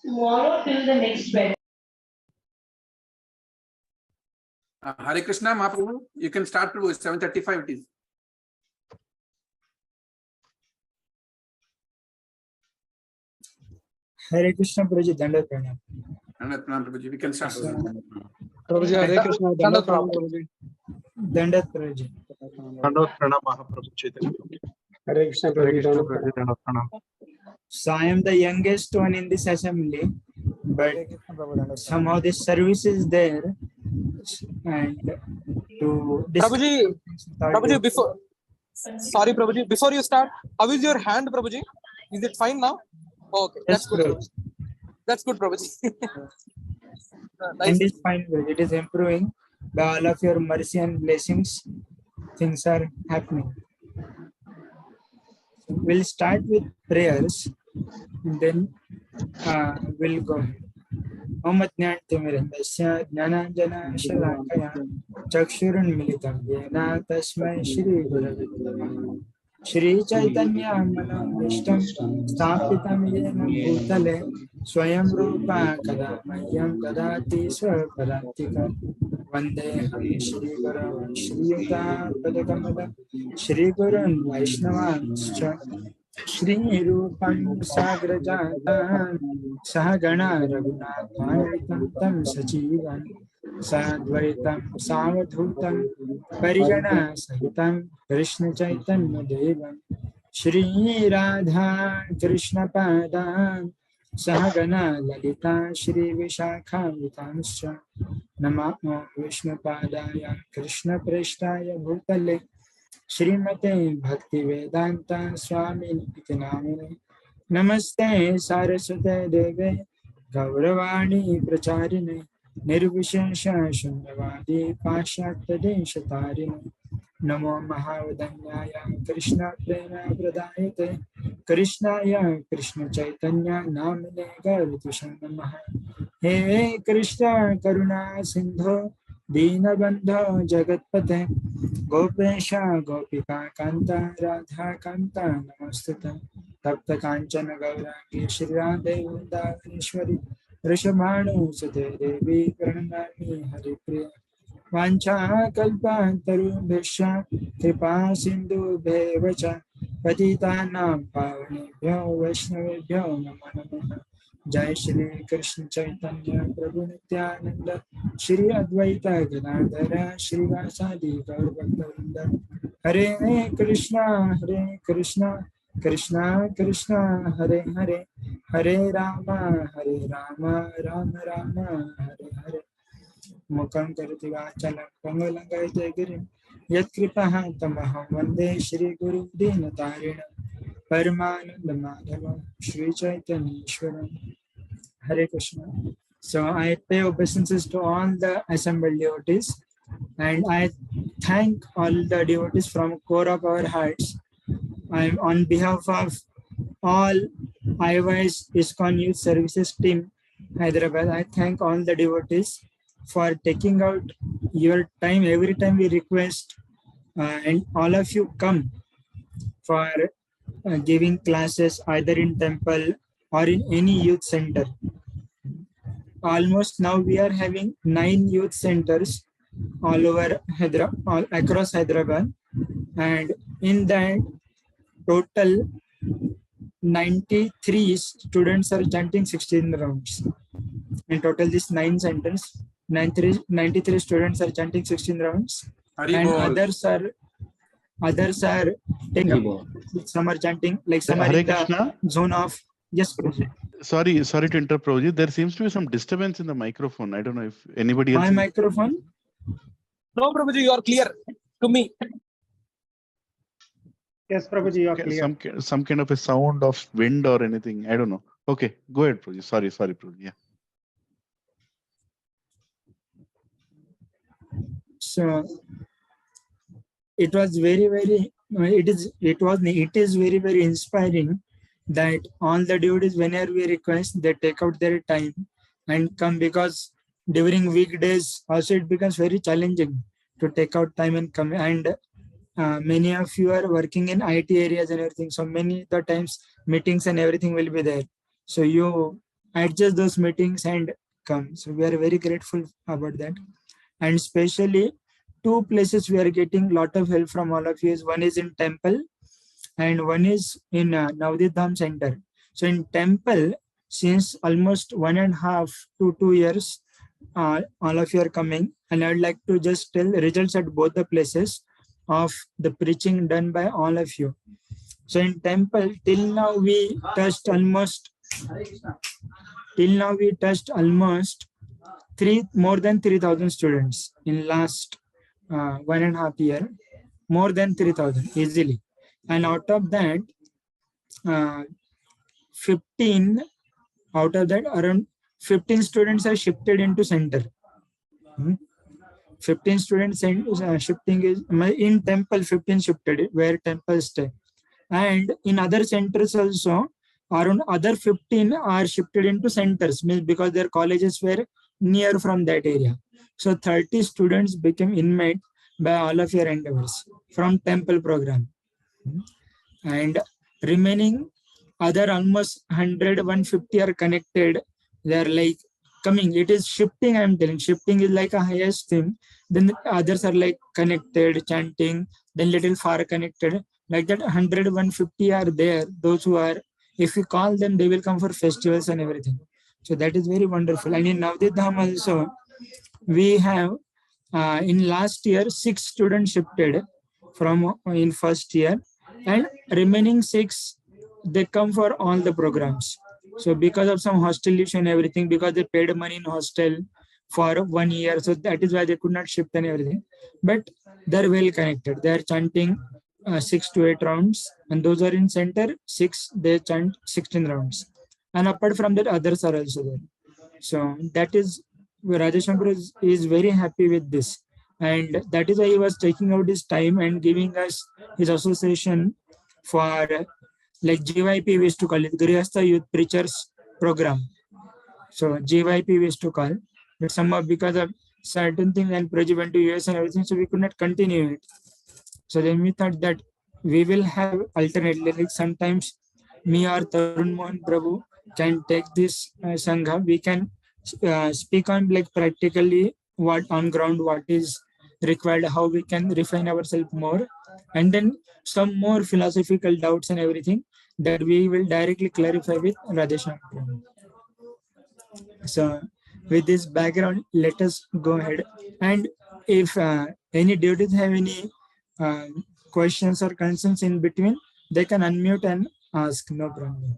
Tomorrow till the next Wednesday. Hare Krishna, Mahaprabhu. You can start Prabhu. 7:35 it is. Hare Krishna, Prabhuji, Dandavat Pranam. Dandavat Pranam, Prabhuji. We can start. Prabhuji, Hare Krishna, Dandavat Pranam, Prabhuji. Dandavat Prabhuji. Dandavat Pranam, Mahaprabhu Chaitanya Prabhuji. Hare Krishna, Prabhuji, Dandavat Pranam. So I am the youngest one in this assembly, but somehow this service is there, and to Prabhuji, sorry, Prabhuji, before you start, how is your hand, Prabhuji? Is it fine now? Okay, that's good, Prabhuji. That's good, Prabhuji. Nice. And it's fine, but it is improving. By all of your mercy and blessings, things are happening. We'll start with prayers, and then we'll go ahead. Om Jnanatimirandasya Jnananjana Shalakaya Chakshurunmilitam Yena Tasmai Shri Gurave Namaha. Shri Chaitanya Manavishtam Sthapitam Yena Bhutale Swayam Rupa Kadamahyam Kadati Swapadantika Vandeham Shri Guru Shri Yuta Padakamalam Shri Gurun Vaishnavanscha Shri Rupam Sagrajatan Sahagana Raghunathan Tam Sachivan Sadvaitam Savadhutam Parigana Sahitam Krishna Chaitanya Devam Shri Radha Krishna Padam Sahagana Lalita Shri Vishakha Vitanscha Namo Vishnu Padaya Krishna Preshtaya Bhutale Srimate Bhakti Vedanta Swami Namine Namaste Saraswate Deve Gauravani Pracharine Nirvishesha Shunyavadi Pashyatya Deshatarine Namo Mahavadanyaya Krishna Prema Pradayate Krishnaya Krishna Chaitanya Namine Garutushan Namaha He Krishna Karuna Sindho Deenabandho Jagatpate Gopesha Gopika Kanta Radha Kanta Namastute Tapta Kanchana Gaurangi Shri Radhe Vrindavaneshwari Rishabhanu Sute Devi Pranamami Haripriya Vancha Kalpantarubhishya Kripa Sindhu Bhevacha Patitanam Pavanebhyo Vaishnavebhyo Namo Namaha Jai Shri Krishna Chaitanya Prabhu Nityananda Shri Advaita Gadadhara Shri Vasadi Gaur Bhaktavinda Hare Krishna Krishna Krishna Hare Hare Hare Rama Rama Rama Hare Hare Mukam Karati Vachalam Pangalangayate Girim Yat Kripaha Tamaham Vande Shri Guru Dinatarina Paramananda Madhava Shri Chaitanya Ishwaram Hare Krishna. So I pay obeisances to all the assembled devotees, and I thank all the devotees from core of our hearts. I'm on behalf of all IYS ISKCON Youth Services team Hyderabad. I thank all the devotees for taking out your time every time we request, and all of you come for giving classes either in temple or in any youth center. Almost now we are having 9 youth centers all over across Hyderabad, and in that total 93 students are chanting 16 rounds. In total, these 9 centers, 93 students are chanting 16 rounds, and others are taking, some are chanting, like some are in the zone of, yes, Sorry to interrupt, Prabhuji. There seems to be some disturbance in the microphone. I don't know if anybody else. My microphone? No, Prabhuji, you are clear to me. Yes, Prabhuji, you are clear. Some kind of a sound of wind or anything. I don't know. Okay, go ahead, Prabhuji. Sorry, Prabhuji. Yeah. So it was very it is very inspiring that all the devotees, whenever we request, they take out their time and come, because during weekdays also it becomes very challenging to take out time and come, and many of you are working in IT areas and everything. So many the times meetings and everything will be there. So you adjust those meetings and come. So we are very grateful about that. And especially two places we are getting lot of help from all of you. One is in temple and one is in Navadip Dham Center. So in temple, since almost 1.5 to 2 years, all of you are coming, and I would like to just tell results at both the places of the preaching done by all of you. So in temple, till now we touched almost more than 3,000 students in last 1.5 year, more than 3,000 easily. And out of that, around 15 students are shifted into center. 15 students shifting is in temple, 15 shifted where temple stay. And in other centers also, around other 15 are shifted into centers, means because their colleges were near from that area. So 30 students became inmate by all of your endeavors from temple program. And remaining other almost 100, 150 are connected. They are like coming. It is shifting, I'm telling. Shifting is like a highest thing. Then the others are like connected, chanting, then little far connected. Like that 100, 150 are there. Those who are, if you call them, they will come for festivals and everything. So that is very wonderful. And in Navadip Dham also, we have in last year 6 students shifted from in first year, and remaining 6 they come for all the programs. So because of some hostel issue and everything, because they paid money in hostel for 1 year, so that is why they could not shift and everything. But they're well connected. They are chanting 6 to 8 rounds, and those are in center 6. They chant 16 rounds, and apart from that, others are also there. So that is Rajesh is very happy with this, and that is why he was taking out his time and giving us his association for like GYP we used to call it, Grihastha Youth Preachers Program. So GYP we used to call, but somehow because of certain things and Prabhuji went to US and everything, so we could not continue it. So then we thought that we will have alternately, like sometimes me or Tarun Mohan Prabhu can take this Sangha. We can speak on like practically what on ground, what is required, how we can refine ourselves more, and then some more philosophical doubts and everything that we will directly clarify with Radheshyam Prabhu. So with this background, let us go ahead, and if any devotees have any questions or concerns in between, they can unmute and ask, no problem.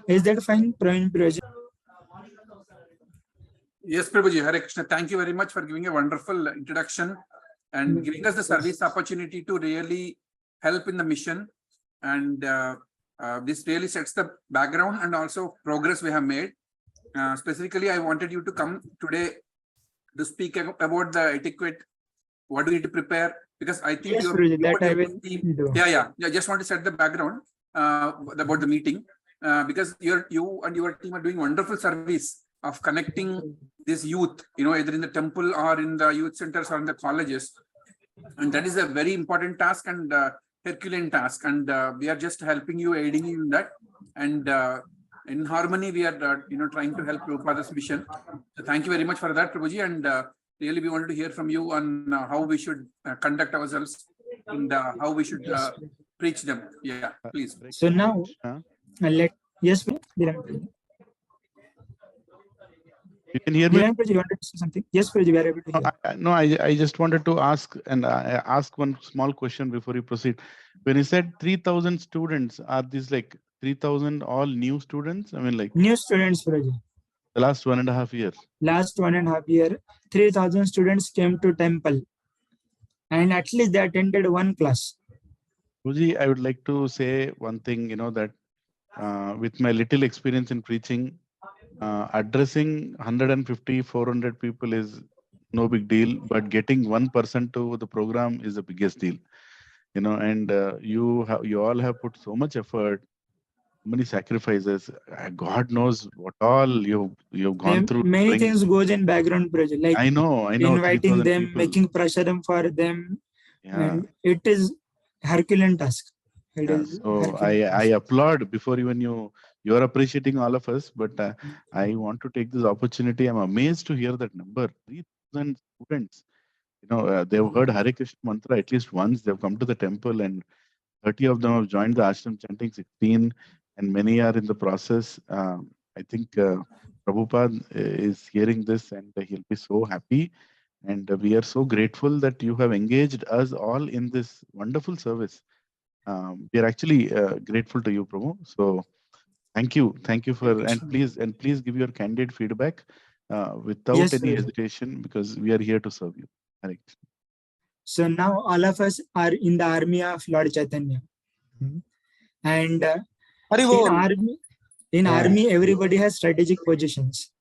Is that fine, Praveen Prabhuji? Yes, Prabhuji, Hare Krishna. Thank you very much for giving a wonderful introduction and giving us the service opportunity to really help in the mission. And this really sets the background and also progress we have made. Specifically, I wanted you to come today to speak about the etiquette. What do we need to prepare? Because I think Yes, Prabhuji, that I will team. do. Yeah. I just want to set the background about the meeting because you and your team are doing wonderful service of connecting this youth, either in the temple or in the youth centers or in the colleges. And that is a very important task and Herculean task. And we are just helping you, aiding you in that. And in harmony, we are, trying to help Prabhupada's mission. So thank you very much for that, Prabhuji. And really, we wanted to hear from you on how we should conduct ourselves and how we should preach them. Yeah, please. So now, yes, Lilananda. You can hear me? Lilananda, you wanted to say something? Yes, Prabhuji, we are able to hear. No, I just wanted to ask one small question before you proceed. When you said 3,000 students, are these like 3,000 all new students? I mean, like New students, Prabhuji. the last 1.5 years. Last 1.5 year, 3,000 students came to temple, and at least they attended one class. Prabhuji, I would like to say one thing, that with my little experience in preaching, addressing 150, 400 people is no big deal, but getting one person to the program is the biggest deal. And you all have put so much effort, many sacrifices. God knows what all you've gone through. Many things goes in background project, like I know. inviting them, people. making prasadam for them, Yeah. and it is Herculean task. It Yeah, is so Herculean I task. applaud before even you are appreciating all of us, but I want to take this opportunity. I'm amazed to hear that number, 3,000 students. They've heard Hare Krishna mantra at least once. They've come to the temple, and 30 of them have joined the ashram chanting, 16, and many are in the process. I think Prabhupada is hearing this, and he'll be so happy. And we are so grateful that you have engaged us all in this wonderful service. We are actually grateful to you, Prabhu. So thank you for, and please give your candid feedback without Yes, any Prabhuji. hesitation, because we are here to serve you. Hare Krishna. So now all of us are in the army of Lord Chaitanya. And Hari in Bol. army, everybody has strategic positions.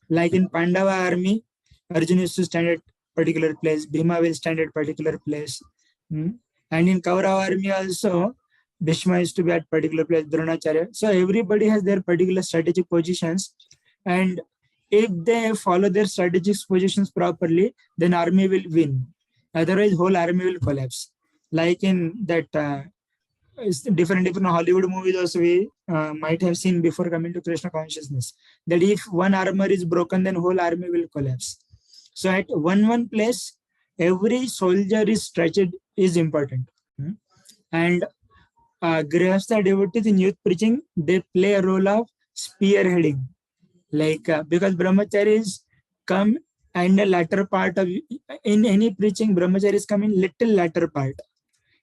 Like in Pandava army, Arjuna used to stand at particular place, Bhima will stand at particular place. And in Kaurava army also, Bhishma used to be at particular place, Dronacharya. So everybody has their particular strategic positions. And if they follow their strategic positions properly, then army will win. Otherwise, whole army will collapse. Like in that different Hollywood movies also we might have seen before coming to Krishna consciousness, that if one armor is broken, then whole army will collapse. So at one place, every soldier is stretched is important. And Grihastha devotees in youth preaching, they play a role of spearheading. Like because brahmacharis come and the latter part of, in any preaching, brahmacharis come in little latter part.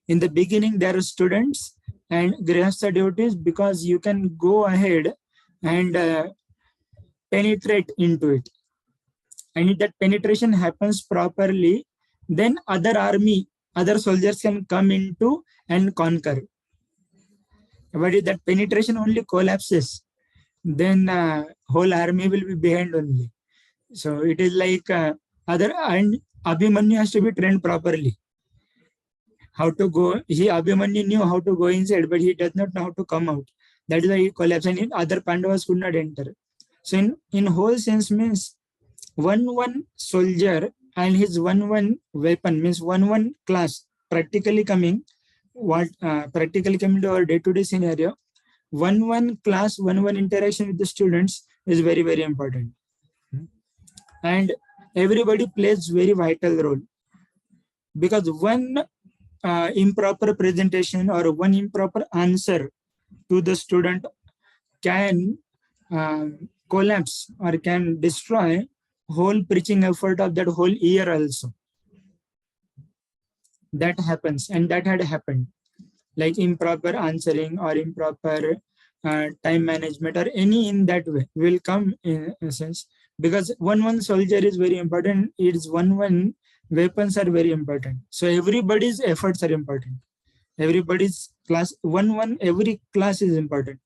In the beginning, there are students and grihastha devotees, because you can go ahead and penetrate into it. And if that penetration happens properly, then other soldiers can come into and conquer. But if that penetration only collapses, then whole army will be behind only. So it is like and Abhimanyu has to be trained properly. How to go, Abhimanyu knew how to go inside, but he does not know how to come out. That is why he collapsed, and other Pandavas could not enter. So in whole sense means one soldier and his one weapon, means one class practically coming to our day-to-day scenario. One class, one interaction with the students is very, very important. And everybody plays very vital role, because one improper presentation or one improper answer to the student can collapse or can destroy whole preaching effort of that whole year also. That happens, and that had happened. Like improper answering or improper time management or any in that way will come in a sense, because one soldier is very important. It's one weapons are very important. So everybody's efforts are important. Everybody's class, every class is important.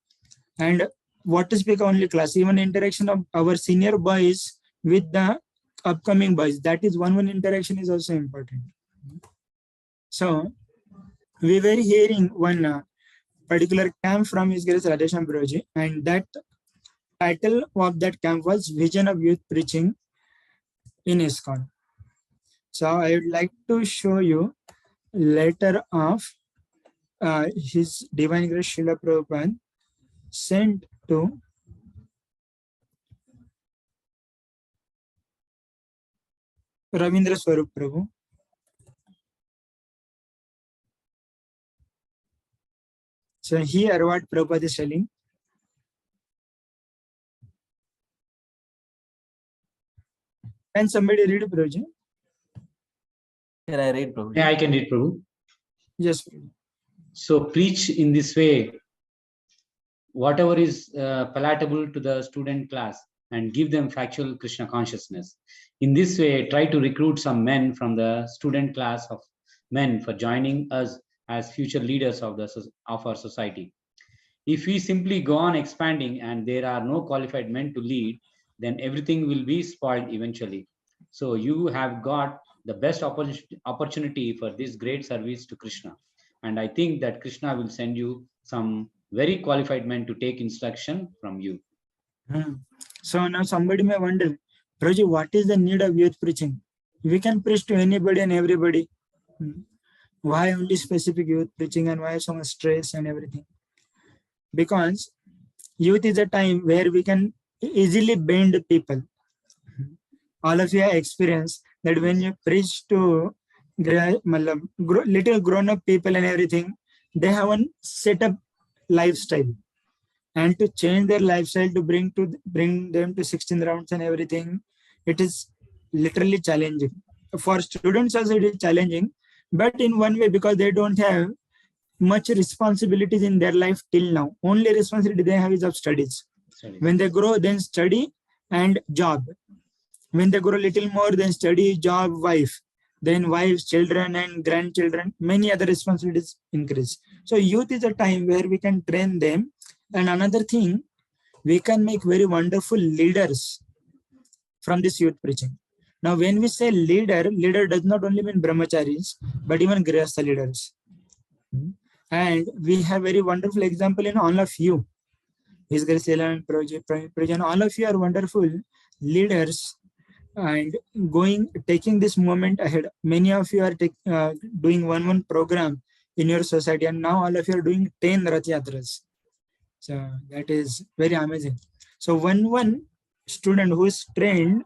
And what to speak only class, even interaction of our senior boys with the upcoming boys, that is one interaction is also important. So we were hearing one particular camp from His Grace Radhesham Prabhuji, and that title of that camp was Vision of Youth Preaching in ISKCON. So I would like to show you letter of His Divine Grace Srila Prabhupada sent to Ravindra Swarup Prabhu. So here what Prabhupada is telling. Can somebody read, Prabhuji? Can I read, Prabhu? Yeah, I can read, Prabhu. Yes. So preach in this way, whatever is palatable to the student class, and give them factual Krishna consciousness. In this way, try to recruit some men from the student class of men for joining us as future leaders of our society. If we simply go on expanding and there are no qualified men to lead, then everything will be spoiled eventually. So you have got the best opportunity for this great service to Krishna. And I think that Krishna will send you some very qualified men to take instruction from you. So now somebody may wonder, Prabhuji, what is the need of youth preaching? We can preach to anybody and everybody. Why only specific youth preaching and why so much stress and everything? Because youth is a time where we can easily bend people. All of you have experienced that when you preach to little grown-up people and everything, they have one set up lifestyle, and to change their lifestyle to bring them to 16 rounds and everything, it is literally challenging. For students also it is challenging, but in one way, because they don't have much responsibilities in their life till now. Only responsibility they have is of studies. Studies. When they grow, then study and job. When they grow little more, then study, job, wife. Then wives, children and grandchildren, many other responsibilities increase. So youth is a time where we can train them. And another thing, we can make very wonderful leaders from this youth preaching. Now, when we say leader does not only mean brahmacharis, but even grihastha leaders. And we have very wonderful example in all of you. His Grace Lilananda Prabhuji, all of you are wonderful leaders and taking this moment ahead. Many of you are doing one program in your society, and now all of you are doing 10 Rath Yatras. So that is very amazing. So one student who is trained,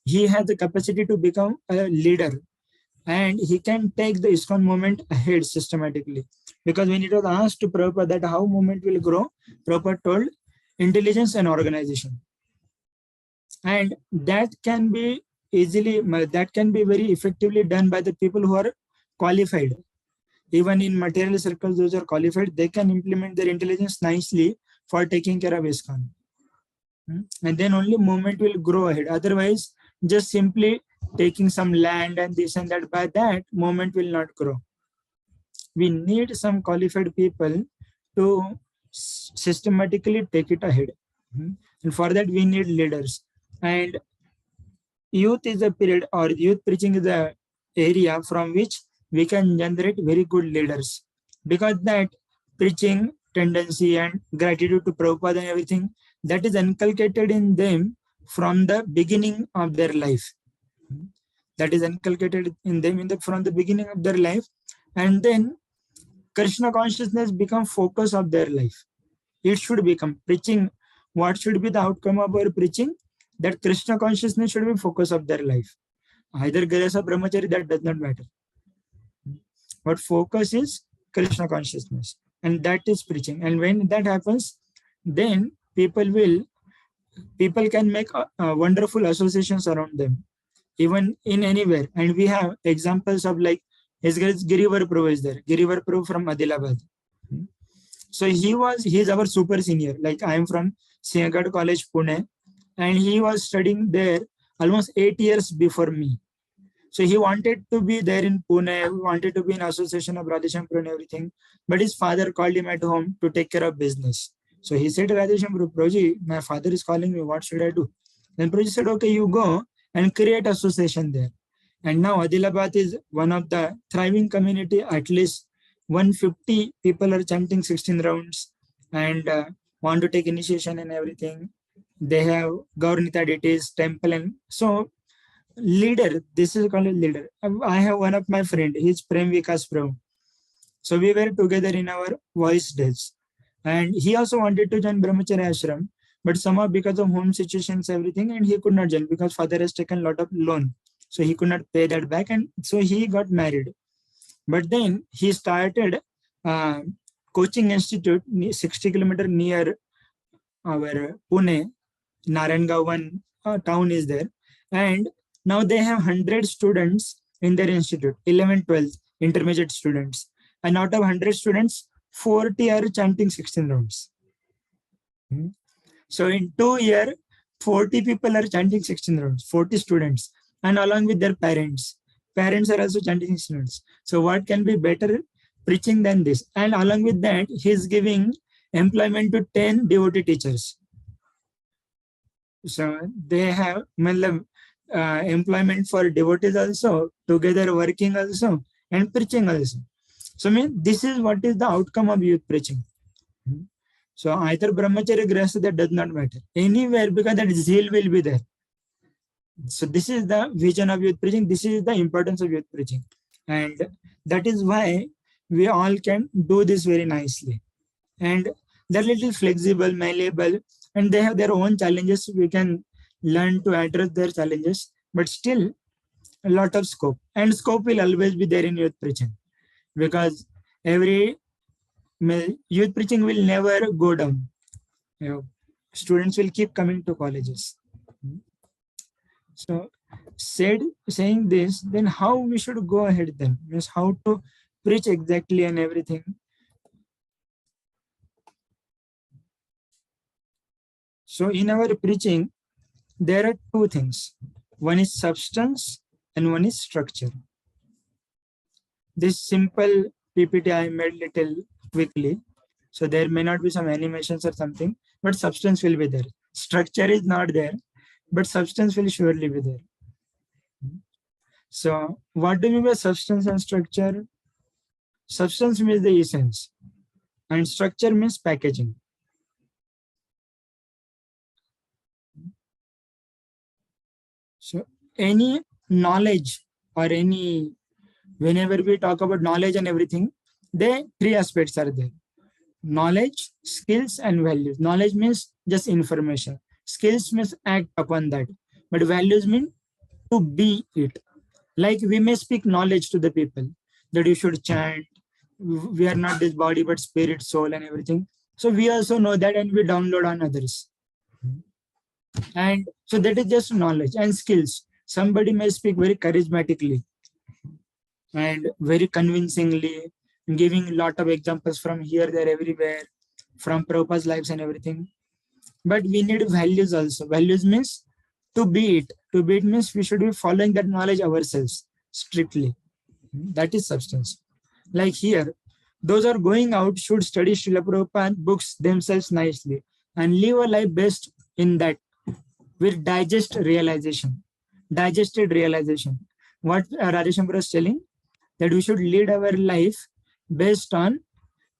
he has the capacity to become a leader, and he can take the ISKCON movement ahead systematically. Because when it was asked to Prabhupada that how movement will grow, Prabhupada told intelligence and organization. And that can be very effectively done by the people who are qualified. Even in material circles, those are qualified, they can implement their intelligence nicely for taking care of ISKCON. And then only movement will grow ahead. Otherwise, just simply taking some land and this and that, by that, movement will not grow. We need some qualified people to systematically take it ahead. And for that, we need leaders. And youth is a period, or youth preaching is the area from which we can generate very good leaders. Because that preaching tendency and gratitude to Prabhupada and everything, that is inculcated in them from the beginning of their life. That is inculcated in them from the beginning of their life. And then Krishna consciousness become focus of their life. It should become preaching. What should be the outcome of our preaching? That Krishna consciousness should be focus of their life. Either Grihastha, Brahmachari, that does not matter. But focus is Krishna consciousness. And that is preaching. And when that happens, then people can make wonderful associations around them, even in anywhere. And we have examples of like His Grace Girivar Prabhu is there. Girivar Prabhu from Adilabad. So he's our super senior. Like I am from Sinhagad College, Pune, and he was studying there almost 8 years before me. So he wanted to be there in Pune, he wanted to be in association of Radheshampur and everything, but his father called him at home to take care of business. So he said to Radheshampur, Prabhuji, my father is calling me, what should I do? Then Prabhuji said, okay, you go and create association there. And now Adilabad is one of the thriving community. At least 150 people are chanting 16 rounds and want to take initiation and everything. They have Gaurnita deities, temple, and so leader. This is called a leader. I have one of my friend. He's Prem Vikas Prabhu. So we were together in our voice days, and he also wanted to join Brahmacharya Ashram, but somehow because of home situations, everything, and he could not join because father has taken a lot of loan. So he could not pay that back, and so he got married. But then he started coaching institute 60 kilometers near our Pune, Naranga one town is there. And now they have 100 students in their institute, 11, 12 intermediate students. And out of 100 students, 40 are chanting 16 rounds. So in 2 years, 40 people are chanting 16 rounds, 40 students. And along with their parents. Parents are also chanting students. So what can be better preaching than this? And along with that, he's giving employment to 10 devotee teachers. So they have employment for devotees also, together working also, and preaching also. So this is what is the outcome of youth preaching. So either brahmacharya, grihastha, that does not matter. Anywhere, because that zeal will be there. So this is the vision of youth preaching. This is the importance of youth preaching. And that is why we all can do this very nicely. And they're little flexible, malleable, and they have their own challenges. We can learn to address their challenges, but still a lot of scope. And scope will always be there in youth preaching, because every youth preaching will never go down. You know, students will keep coming to colleges. So saying this, then how we should go ahead then, means how to preach exactly and everything. So in our preaching, there are two things. One is substance and one is structure. This simple PPT I made little quickly. So there may not be some animations or something, but substance will be there. Structure is not there, but substance will surely be there. So what do we mean by substance and structure? Substance means the essence, and structure means packaging. So any knowledge or any, whenever we talk about knowledge and everything, there three aspects are there. Knowledge, skills, and values. Knowledge means just information. Skills means act upon that. But values mean to be it. Like we may speak knowledge to the people that you should chant. We are not this body, but spirit, soul, and everything. So we also know that, and we download on others. And so that is just knowledge. And skills. Somebody may speak very charismatically and very convincingly, giving a lot of examples from here, there, everywhere, from Prabhupada's lives and everything. But we need values also. Values means to be it. To be it means we should be following that knowledge ourselves strictly. That is substance. Like here, those are going out should study Srila Prabhupada books themselves nicely and live a life based in that with digested realization. What Radhesham was telling, that we should lead our life based on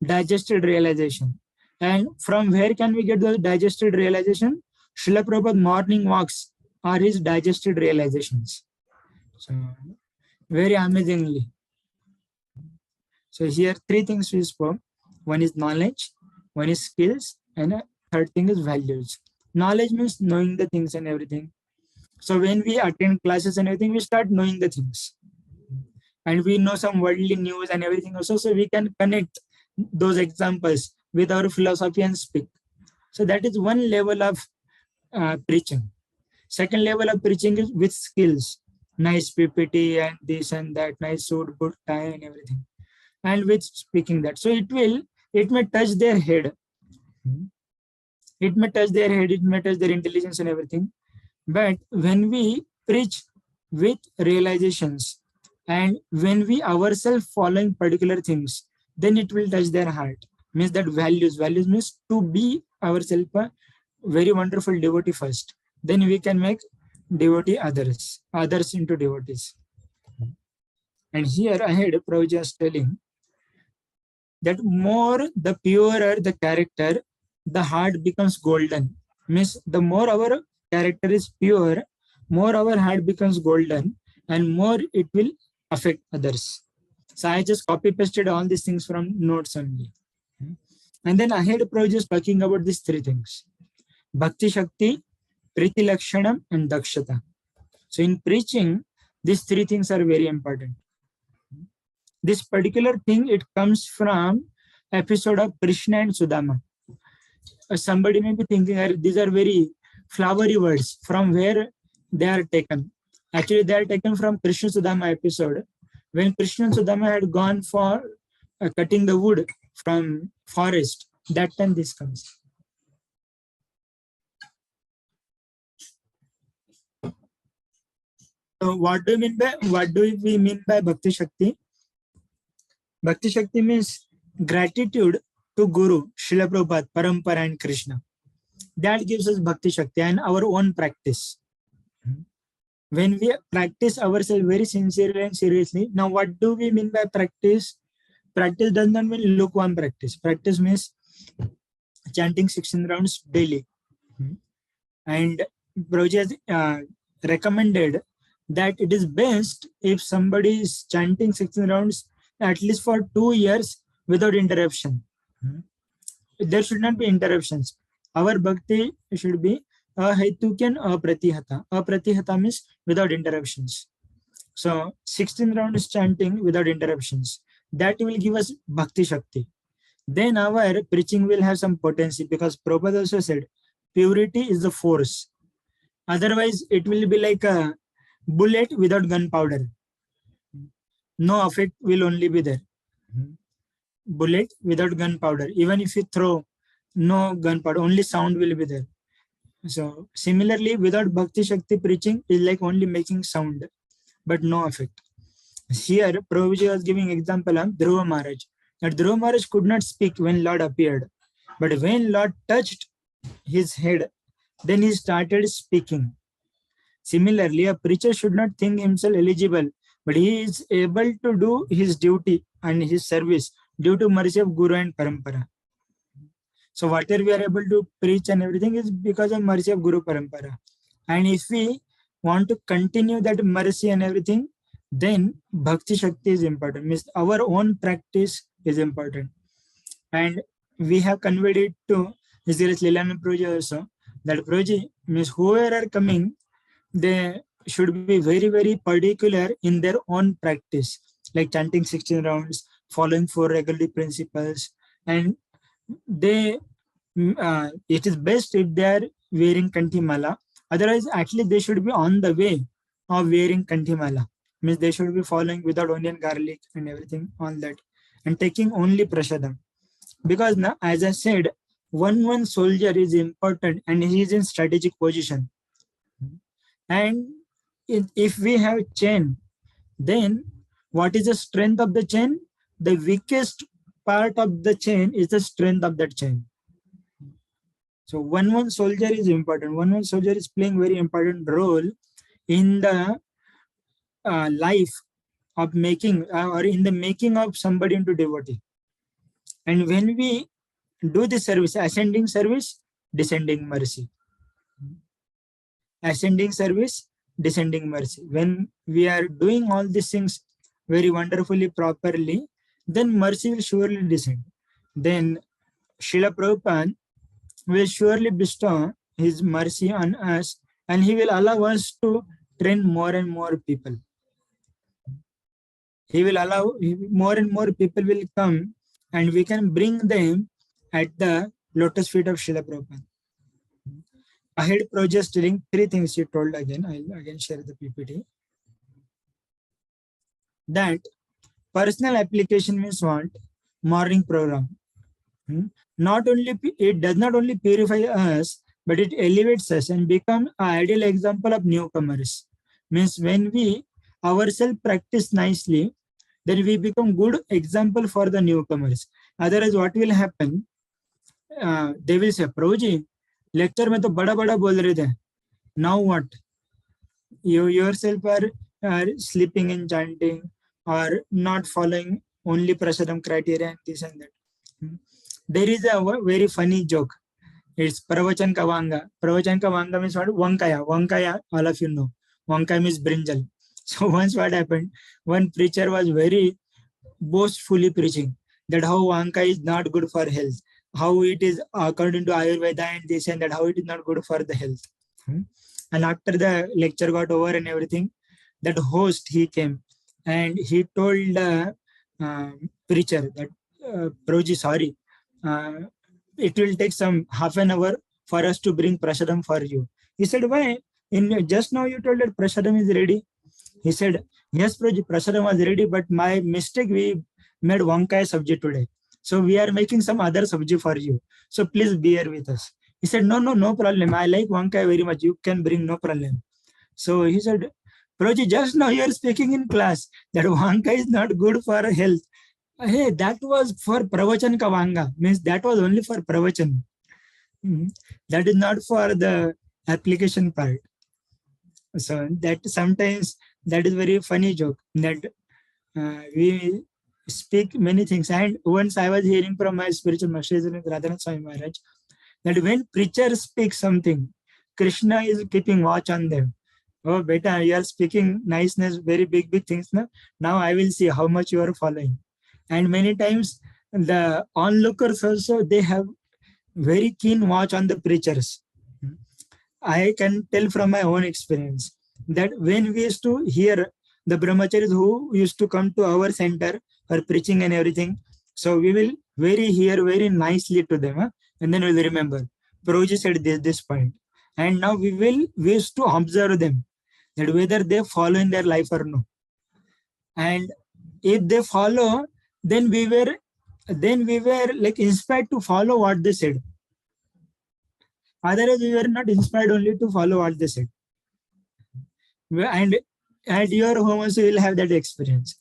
digested realization. And from where can we get those digested realization? Srila Prabhupada morning walks are his digested realizations. So very amazingly. So here three things we spoke. One is knowledge, one is skills, and a third thing is values. Knowledge means knowing the things and everything. So when we attend classes and everything, we start knowing the things. And we know some worldly news and everything also, so we can connect those examples with our philosophy and speak. So that is one level of preaching. Second level of preaching is with skills. Nice PPT and this and that, nice suit, good tie and everything. And with speaking that. So it may touch their head. It may touch their head, it may touch their intelligence and everything. But when we preach with realizations, and when we ourselves following particular things, then it will touch their heart. Means that values means to be ourselves a very wonderful devotee first. Then we can make devotee others into devotees. And here ahead, Prabhuji is telling that more the purer the character, the heart becomes golden. Means the more our character is pure, more our heart becomes golden, and more it will affect others. So I just copy pasted all these things from notes only. And then ahead Prabhuji is talking about these three things: Bhakti Shakti, Priti Lakshanam, and Dakshata. So in preaching, these three things are very important. This particular thing, it comes from episode of Krishna and Sudama. Somebody may be thinking, these are very flowery words. From where they are taken? Actually, they are taken from Krishna Sudama episode. When Krishna and Sudama had gone for cutting the wood from forest, that time this comes. So what do we mean by Bhakti Shakti? Bhakti Shakti means gratitude to Guru, Srila Prabhupada, Parampara and Krishna. That gives us Bhakti Shakti and our own practice. When we practice ourselves very sincerely and seriously, now what do we mean by practice? Practice does not mean lukewarm practice. Practice means chanting 16 rounds daily. And Prabhuji has recommended that it is best if somebody is chanting 16 rounds at least for 2 years without interruption. There should not be interruptions. Our bhakti should be ahetukan apratihata. Apratihata means without interruptions. So 16 rounds chanting without interruptions. That will give us bhakti shakti. Then our preaching will have some potency, because Prabhupada also said, purity is the force. Otherwise, it will be like a bullet without gunpowder. No effect will only be there. Bullet without gunpowder. Even if you throw, no gunpowder, only sound will be there. So similarly, without Bhakti Shakti preaching is like only making sound, but no effect. Here, Prabhuji was giving example of Dhruva Maharaj. That Dhruva Maharaj could not speak when Lord appeared. But when Lord touched his head, then he started speaking. Similarly, a preacher should not think himself eligible, but he is able to do his duty and his service due to mercy of Guru and Parampara. So whatever we are able to preach and everything is because of mercy of Guru Parampara. And if we want to continue that mercy and everything, then Bhakti Shakti is important. Means our own practice is important. And we have conveyed it to His Grace Lilananda Prabhuji also, that Prabhuji means whoever are coming, they should be very, very particular in their own practice, like chanting 16 rounds, following 4 regularity principles, and they it is best if they are wearing kantimala. Otherwise, actually they should be on the way of wearing kantimala. Means they should be following without onion, garlic and everything, all that, and taking only prasadam. Because now, as I said, one soldier is important and he is in strategic position. And if we have chain, then what is the strength of the chain? The weakest part of the chain is the strength of that chain. So one soldier is important. One soldier is playing very important role in the life of making or in the making of somebody into devotee. And when we do this service, ascending service, descending mercy. Ascending service, descending mercy. When we are doing all these things very wonderfully, properly, then mercy will surely descend. Then Srila Prabhupada will surely bestow his mercy on us, and he will allow us to train more and more people. He will allow more and more people will come, and we can bring them at the lotus feet of Srila Prabhupada. Ahead Prabhuji telling 3 things he told again. I'll again share the PPT. That personal application means what? Morning program. Not only it does not only purify us, but it elevates us and become an ideal example of newcomers. Means when we ourselves practice nicely, then we become good example for the newcomers. Otherwise, what will happen? They will say, Prabhuji, lecture में तो बड़ा बड़ा बोल रहे थे. Now what? You yourself are sleeping in chanting or not following only prasadam criteria and this and that. There is a very funny joke. It's Pravachan Kavanga. Pravachan Kavanga means what? Wankaya. Wankaya, all of you know. Wankaya means brinjal. So once what happened? One preacher was very boastfully preaching that how Wanka is not good for health, how it is according to Ayurveda and this and that, how it is not good for the health. And after the lecture got over and everything, that host, he came and he told the preacher that, Prabhuji, sorry, it will take some half an hour for us to bring prasadam for you. He said, why? Just now you told that prasadam is ready. He said, yes, Prabhuji, prasadam was ready, but my mistake, we made Wankaya sabji today. So we are making some other sabji for you. So please bear with us. He said, no problem. I like Wankaya very much. You can bring, no problem. So he said, Prabhuji, just now you are speaking in class that Wankaya is not good for health. Hey, that was for Pravachan Kavanga. Means that was only for Pravachan. That is not for the application part. So that sometimes that is very funny joke that we speak many things. And once I was hearing from my spiritual master Radhanath Swami Maharaj that when preachers speak something, Krishna is keeping watch on them. Oh, beta, you are speaking niceness, very big things. Now I will see how much you are following. And many times the onlookers also, they have very keen watch on the preachers. I can tell from my own experience that when we used to hear the brahmacharis who used to come to our center for preaching and everything, so we will hear very nicely to them, and then we will remember. Prabhuji said this point. And now we used to observe them, that whether they follow in their life or no. And if they follow, then we were like inspired to follow what they said. Otherwise, we were not inspired only to follow what they said. And at your home also you will have that experience.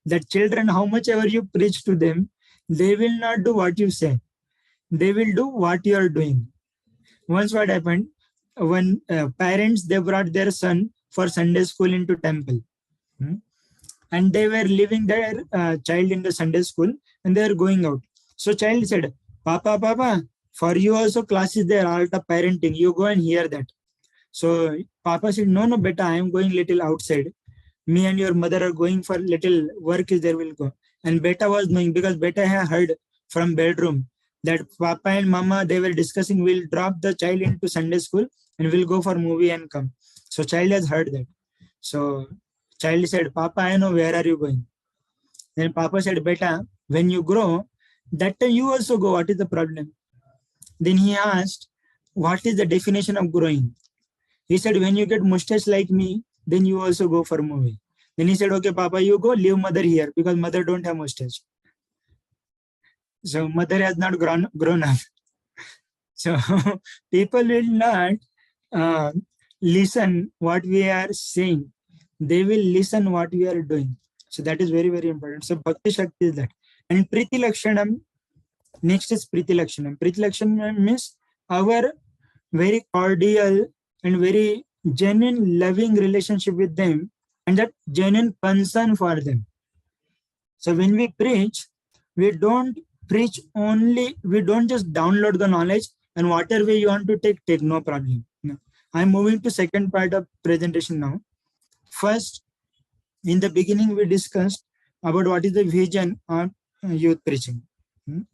That children, how much ever you preach to them, they will not do what you say. They will do what you are doing. Once what happened, when parents, they brought their son for Sunday school into temple. And they were leaving their child in the Sunday school and they are going out. So child said, Papa, for you also class is there, art of parenting. You go and hear that. So Papa said, no, beta, I am going little outside. Me and your mother are going for little work is there, will go. And beta was knowing, because beta had heard from bedroom that Papa and Mama, they were discussing, we'll drop the child into Sunday school and we'll go for movie and come. So child has heard that. So child said, Papa, I know where are you going. Then Papa said, beta, when you grow, that time you also go. What is the problem? Then he asked, what is the definition of growing? He said, when you get mustache like me, then you also go for movie. Then he said, okay, Papa, you go, leave mother here, because mother don't have mustache. So mother has not grown up. So people will not listen what we are saying. They will listen what we are doing. So that is very important. So Bhakti Shakti is that. And Priti Lakshanam, next is Priti Lakshanam. Priti Lakshanam means our very cordial and very genuine loving relationship with them, and that genuine concern for them. So when we preach, we don't preach only, we don't just download the knowledge and whatever way you want to take, no problem. No. I'm moving to second part of presentation now. First, in the beginning, we discussed about what is the vision of youth preaching. And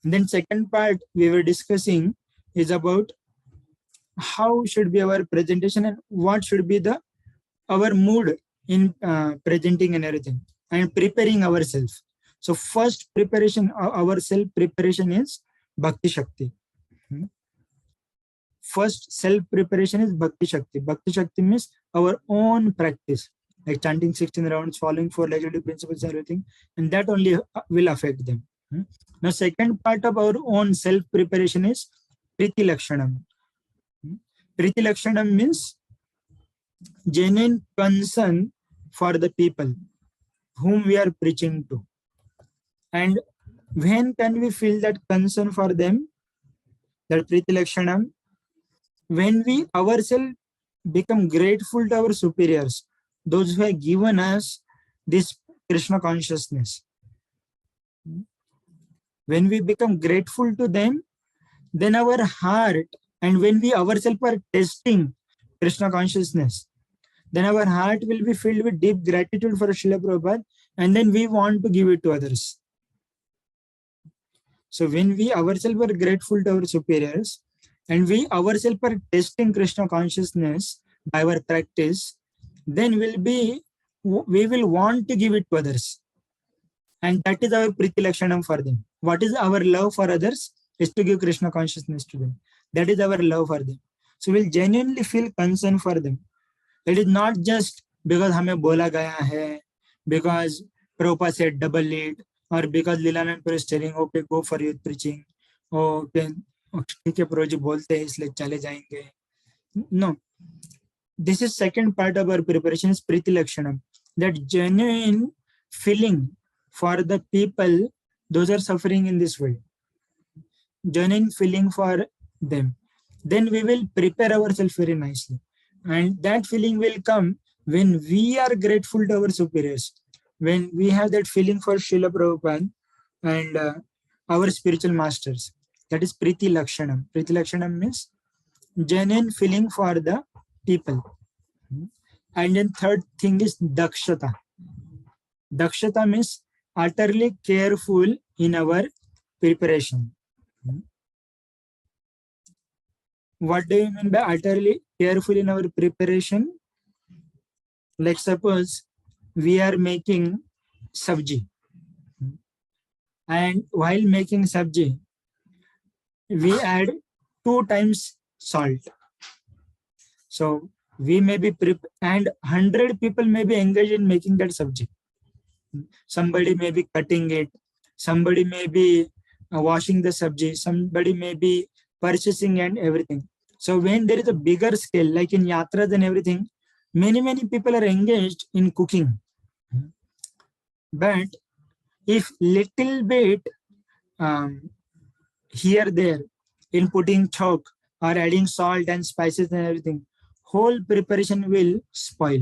then second part we were discussing is about how should be our presentation and what should be our mood in presenting and everything, and preparing ourselves. So first preparation, our self preparation is Bhakti Shakti. First self preparation is Bhakti Shakti. Bhakti Shakti means our own practice, like chanting 16 rounds, following 4 legislative principles, everything, and that only will affect them. Now second part of our own self preparation is Priti Lakshanam. Priti Lakshanam means genuine concern for the people whom we are preaching to. And when can we feel that concern for them, that Priti Lakshanam? When we ourselves become grateful to our superiors, those who have given us this Krishna consciousness. When we become grateful to them, then our heart, and when we ourselves are testing Krishna consciousness, then our heart will be filled with deep gratitude for Srila Prabhupada, and then we want to give it to others. So when we ourselves are grateful to our superiors, and we ourselves are testing Krishna consciousness by our practice, then we will want to give it to others. And that is our Priti Lakshanam for them. What is our love for others? Is to give Krishna consciousness to them. That is our love for them. So we'll genuinely feel concern for them. It is not just because hame bola gaya hai, because Prabhupada said double it, or because Lilananda is telling, okay, go for youth preaching. Okay, ठीक है Prabhuji बोलते हैं इसलिए चले जाएंगे. No. This is second part of our preparation is Priti Lakshanam. That genuine feeling for the people, those are suffering in this world. Genuine feeling for them. Then we will prepare ourselves very nicely. And that feeling will come when we are grateful to our superiors. When we have that feeling for Srila Prabhupada and our spiritual masters. That is Priti Lakshanam. Priti Lakshanam means genuine feeling for the people. And then third thing is dakshata. Dakshata means utterly careful in our preparation. What do you mean by utterly careful in our preparation? Like suppose we are making sabji, and while making sabji, we add 2 times salt. So we may be and 100 people may be engaged in making that sabji. Somebody may be cutting it, somebody may be washing the sabji, somebody may be purchasing and everything. So when there is a bigger scale, like in yatras and everything, many people are engaged in cooking. But if little bit here there in putting chalk or adding salt and spices and everything, whole preparation will spoil,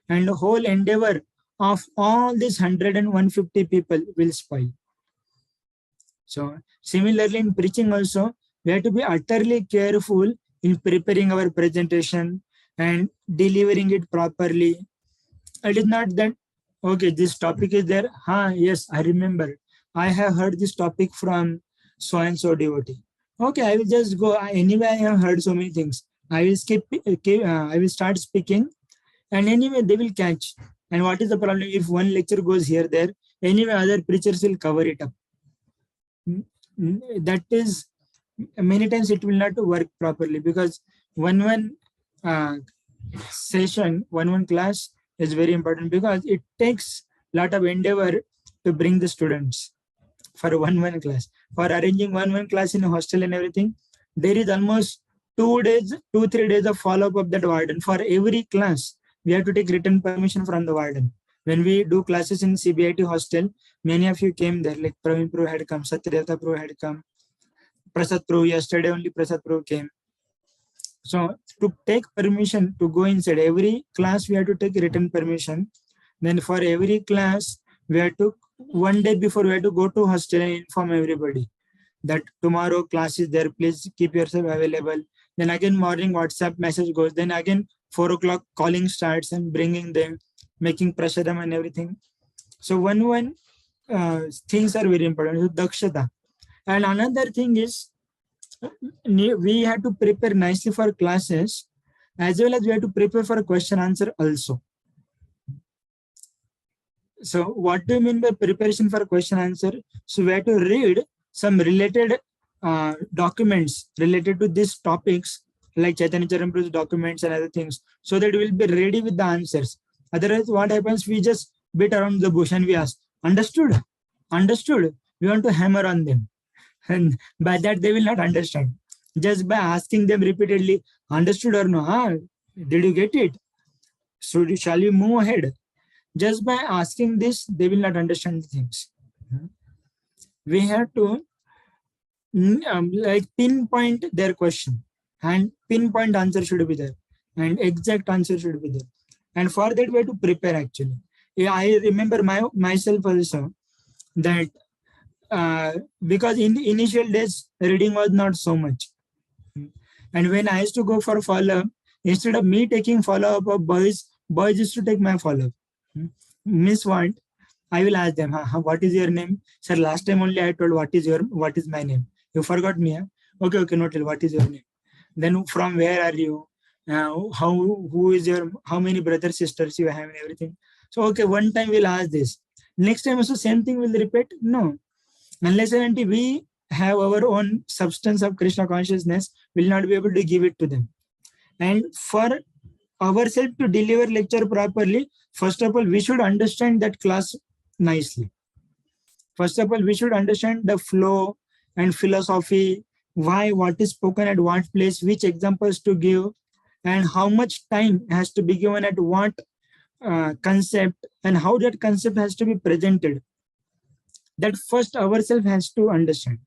and the whole endeavor of all these 100 and 150 people will spoil. So similarly in preaching also, we have to be utterly careful in preparing our presentation and delivering it properly. It is not that, okay, this topic is there. Yes, I remember. I have heard this topic from so and so devotee. Okay, I will just go. Anyway, I have heard so many things. I will I will start speaking, and anyway, they will catch. And what is the problem? If one lecture goes here, there, anyway, other preachers will cover it up. That is, many times it will not work properly, because one session, one class is very important, because it takes a lot of endeavor to bring the students for one class. For arranging one class in a hostel and everything, there is almost 2-3 days of follow-up of that warden. For every class, we have to take written permission from the warden. When we do classes in CBIT hostel, many of you came there, like Praveen Prabhu had come, Satyadevata Prabhu had come, Prasad Prabhu, yesterday only Prasad Prabhu came. So to take permission to go inside every class, we have to take written permission. Then for every class, we have to, one day before, we have to go to hostel and inform everybody that tomorrow class is there, please keep yourself available. Then again morning WhatsApp message goes, then again 4 o'clock calling starts and bringing them, making prasadam and everything. So one things are very important. So dakshata. And another thing is, we have to prepare nicely for classes, as well as we have to prepare for question answer also. So what do you mean by preparation for question answer? So we have to read some related documents related to these topics, like Chaitanya Prabhuji's documents and other things, so that we will be ready with the answers. Otherwise, what happens? We just beat around the bush and we ask, understood? Understood? We want to hammer on them. And by that, they will not understand. Just by asking them repeatedly, understood or no? Did you get it? So shall we move ahead? Just by asking this, they will not understand the things. We have to like pinpoint their question, and pinpoint answer should be there, and exact answer should be there. And for that, we have to prepare actually. Yeah, I remember myself also that because in the initial days, reading was not so much. And when I used to go for follow-up, instead of me taking follow-up of boys used to take my follow-up. Miss what? I will ask them, what is your name? Sir, last time only I told what is my name. You forgot me, huh? Okay, noted. What is your name? Then from where are you? How many brothers, sisters you have and everything. So, okay, one time we'll ask this. Next time also same thing will repeat? No. Unless and until we have our own substance of Krishna consciousness, we'll not be able to give it to them. And for ourselves to deliver lecture properly, first of all, we should understand that class nicely. First of all, we should understand the flow and philosophy, why, what is spoken at what place, which examples to give, and how much time has to be given at what concept, and how that concept has to be presented. That first ourselves has to understand.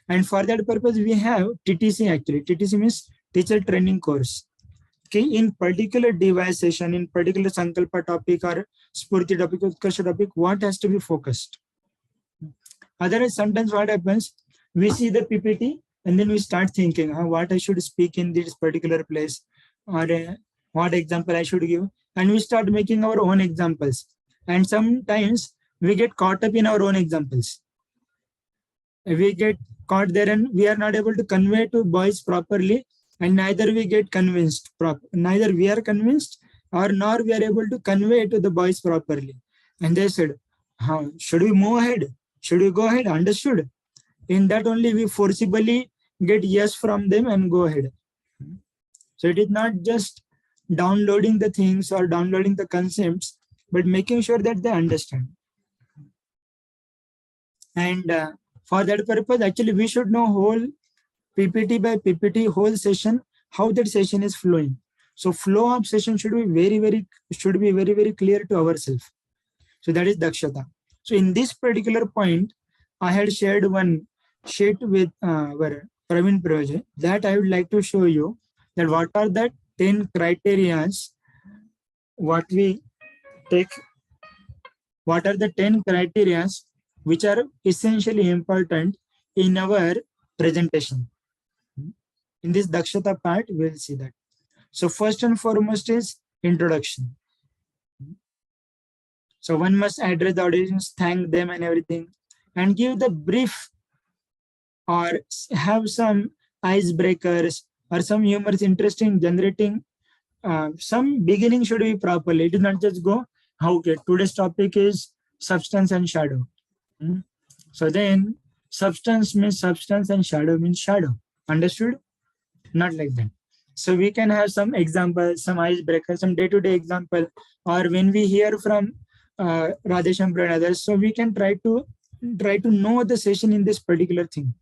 And for that purpose, we have TTC actually. TTC means teacher training course. Okay, in particular device session, in particular Sankalpa topic or Spurti topic or Utkarsha topic, what has to be focused? Otherwise, sometimes what happens, we see the PPT and then we start thinking what I should speak in this particular place, or what example I should give, and we start making our own examples. And sometimes we get caught up in our own examples. We get caught there and we are not able to convey to boys properly, and neither we get convinced, neither we are convinced or nor we are able to convey to the boys properly. And they said, how should we move ahead? Should we go ahead? Understood. In that only we forcibly get yes from them and go ahead. So it is not just downloading the things or downloading the concepts, but making sure that they understand. And for that purpose, actually, we should know whole PPT by PPT, whole session, how that session is flowing. So flow of session should be very clear to ourselves. So that is Dakshata. So in this particular point, I had shared one sheet with our Praveen Prabhuji that I would like to show you that what are the 10 criterias, what we take, what are the 10 criterias which are essentially important in our presentation. In this Dakshata part, we will see that. So first and foremost is introduction. So one must address the audience, thank them and everything, and give the brief or have some icebreakers or some humorous, interesting, generating. Some beginning should be properly. It is not just go, okay, today's topic is substance and shadow. So then substance means substance and shadow means shadow. Understood? Not like that. So we can have some examples, some icebreakers, some day-to-day example, or when we hear from Radhesham and others, so we can try to know the session in this particular thing.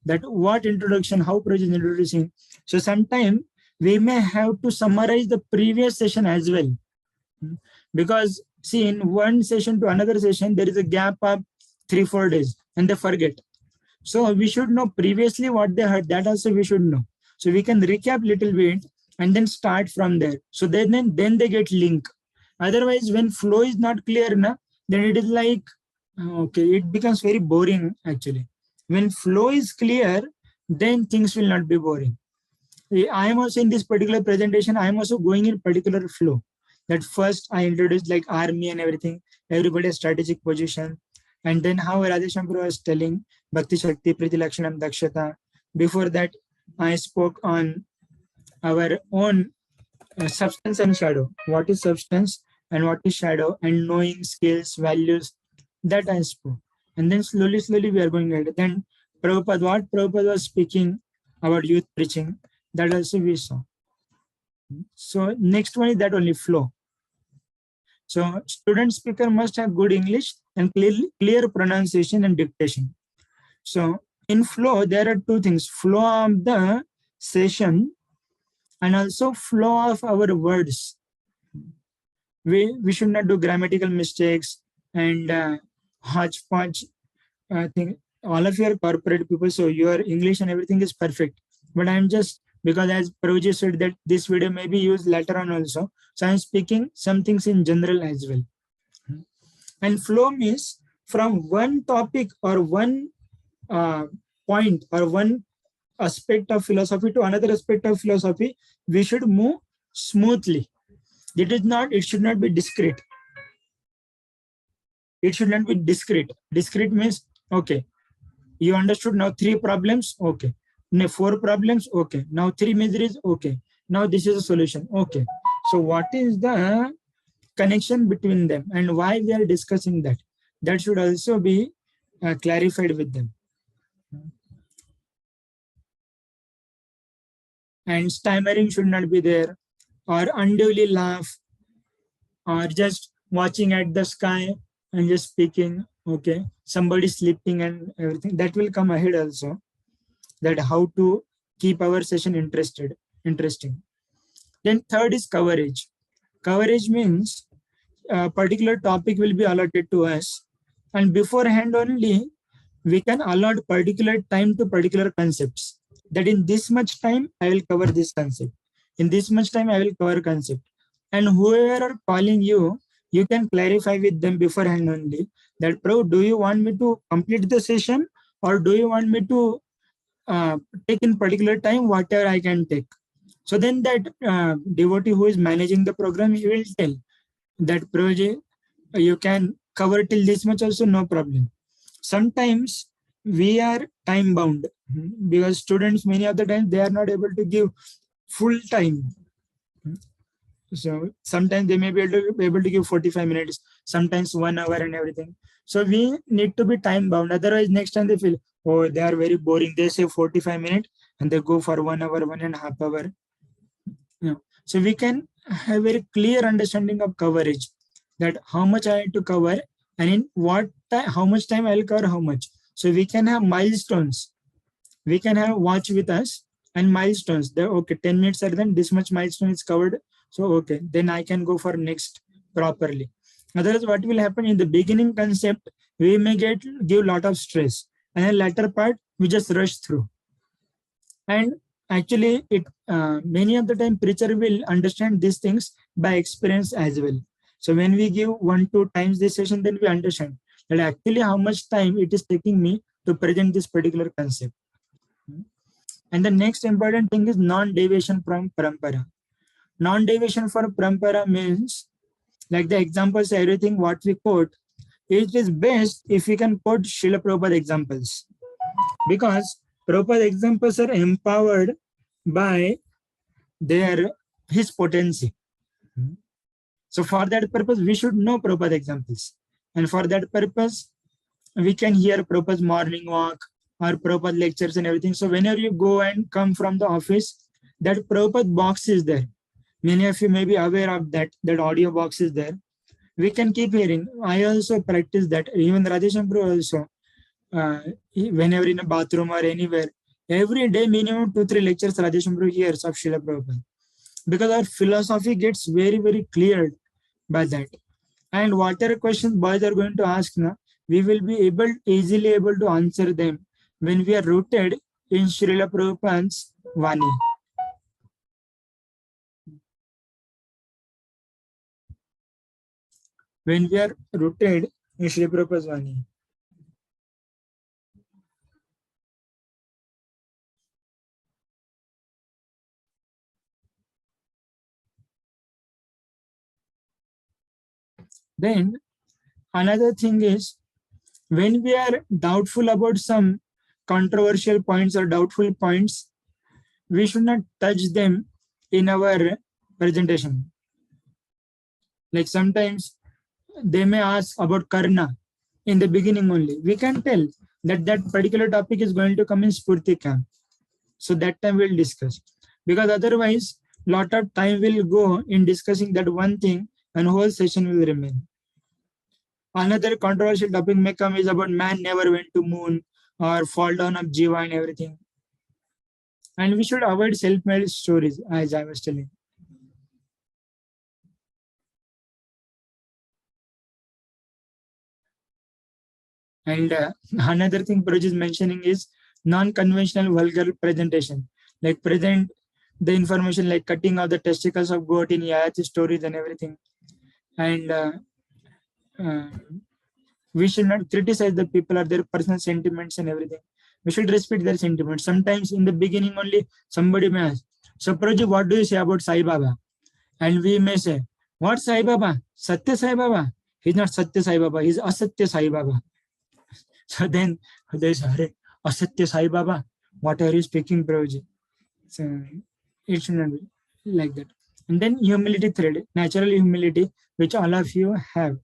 That what introduction, how Prabhuji is introducing. So sometime we may have to summarize the previous session as well. Because see, in one session to another session, there is a gap of 3-4 days and they forget. So we should know previously what they heard, that also we should know. So we can recap little bit and then start from there. So then they get link. Otherwise, when flow is not clear, then it is like, okay, it becomes very boring actually. When flow is clear, then things will not be boring. I am also in this particular presentation, I am also going in particular flow. That first I introduced like army and everything, everybody's strategic position. And then how Radheshampur was telling Bhakti Shakti, Priti Lakshanam, Dakshata. Before that, I spoke on our own substance and shadow. What is substance and what is shadow, and knowing skills, values, that I spoke. And then slowly we are going ahead. Then Prabhupada, what Prabhupada was speaking about youth preaching, that also we saw. So next one is that only flow. So student speaker must have good English and clear pronunciation and dictation. So in flow, there are two things, flow of the session and also flow of our words. We should not do grammatical mistakes and hodgepodge thing. All of you are corporate people, so your English and everything is perfect. But I'm just, because as Prabhuji said that this video may be used later on also, so I'm speaking some things in general as well. And flow means from one topic or one point or one aspect of philosophy to another aspect of philosophy, we should move smoothly. It should not be discrete. It should not be discrete. Discrete means, okay, you understood now 3 problems, okay. Now 4 problems, okay. Now 3 miseries, okay. Now this is a solution, okay. So what is the connection between them and why we are discussing that? That should also be clarified with them. And stammering should not be there, or unduly laugh, or just watching at the sky and just speaking, okay, somebody sleeping and everything. That will come ahead also, that how to keep our session interesting. Then third is coverage. Coverage means a particular topic will be allotted to us, and beforehand only we can allot particular time to particular concepts. That in this much time I will cover this concept. In this much time I will cover concept. And whoever are calling you, you can clarify with them beforehand only that, bro, do you want me to complete the session or do you want me to take in particular time whatever I can take? So then that devotee who is managing the program, he will tell that project you can cover till this much also, no problem. Sometimes we are time bound because students many of the times they are not able to give full time. So sometimes they may be able to give 45 minutes, sometimes 1 hour and everything. So we need to be time bound. Otherwise, next time they feel, oh, they are very boring. They say 45 minutes and they go for 1 hour, 1.5 hours. So we can have very clear understanding of coverage, that how much I have to cover and in what time, how much time I'll cover how much. So we can have milestones. We can have watch with us and milestones. There, okay, 10 minutes are done, this much milestone is covered. So okay, then I can go for next properly. Otherwise, what will happen in the beginning concept, we may give lot of stress, and the latter part we just rush through. And actually, it many of the time preacher will understand these things by experience as well. So when we give 1-2 times this session, then we understand that actually how much time it is taking me to present this particular concept. And the next important thing is non-deviation from parampara. Non-deviation for parampara means, like the examples, everything what we quote, it is best if we can quote Srila Prabhupada examples, because Prabhupada examples are empowered by his potency. So for that purpose, we should know Prabhupada examples. And for that purpose, we can hear Prabhupada's morning walk or Prabhupada lectures and everything. So whenever you go and come from the office, that Prabhupada box is there. Many of you may be aware of that audio box is there. We can keep hearing. I also practice that. Even Radhesham Prabhu also, whenever in a bathroom or anywhere, every day minimum 2-3 lectures Radhesham Prabhu hears of Srila Prabhupada. Because our philosophy gets very, very cleared by that. And whatever questions boys are going to ask now, we will be easily able to answer them when we are rooted in Srila Prabhupada's Vani. When we are rooted in Srila Prabhupada's Vani. Then another thing is, when we are doubtful about some controversial points or doubtful points, we should not touch them in our presentation. Like sometimes they may ask about Karna in the beginning only. We can tell that that particular topic is going to come in Spurti camp. So that time we'll discuss. Because otherwise, lot of time will go in discussing that one thing and whole session will remain. Another controversial topic may come is about man never went to moon or fall down of Jiva and everything. And we should avoid self-made stories, as I was telling. And another thing Prabhuji is mentioning is non-conventional vulgar presentation. Like present the information like cutting of the testicles of goat in Yayati stories and everything. And we should not criticize the people or their personal sentiments and everything. We should respect their sentiments. Sometimes in the beginning only somebody may ask, so Prabhuji, what do you say about Sai Baba? And we may say, what Sai Baba? Satya Sai Baba? He's not Satya Sai Baba, he's Asatya Sai Baba. So then there's Asatya Sai Baba. What are you speaking, Prabhuji? So it should not be like that. And then humility thread, natural humility, which all of you have.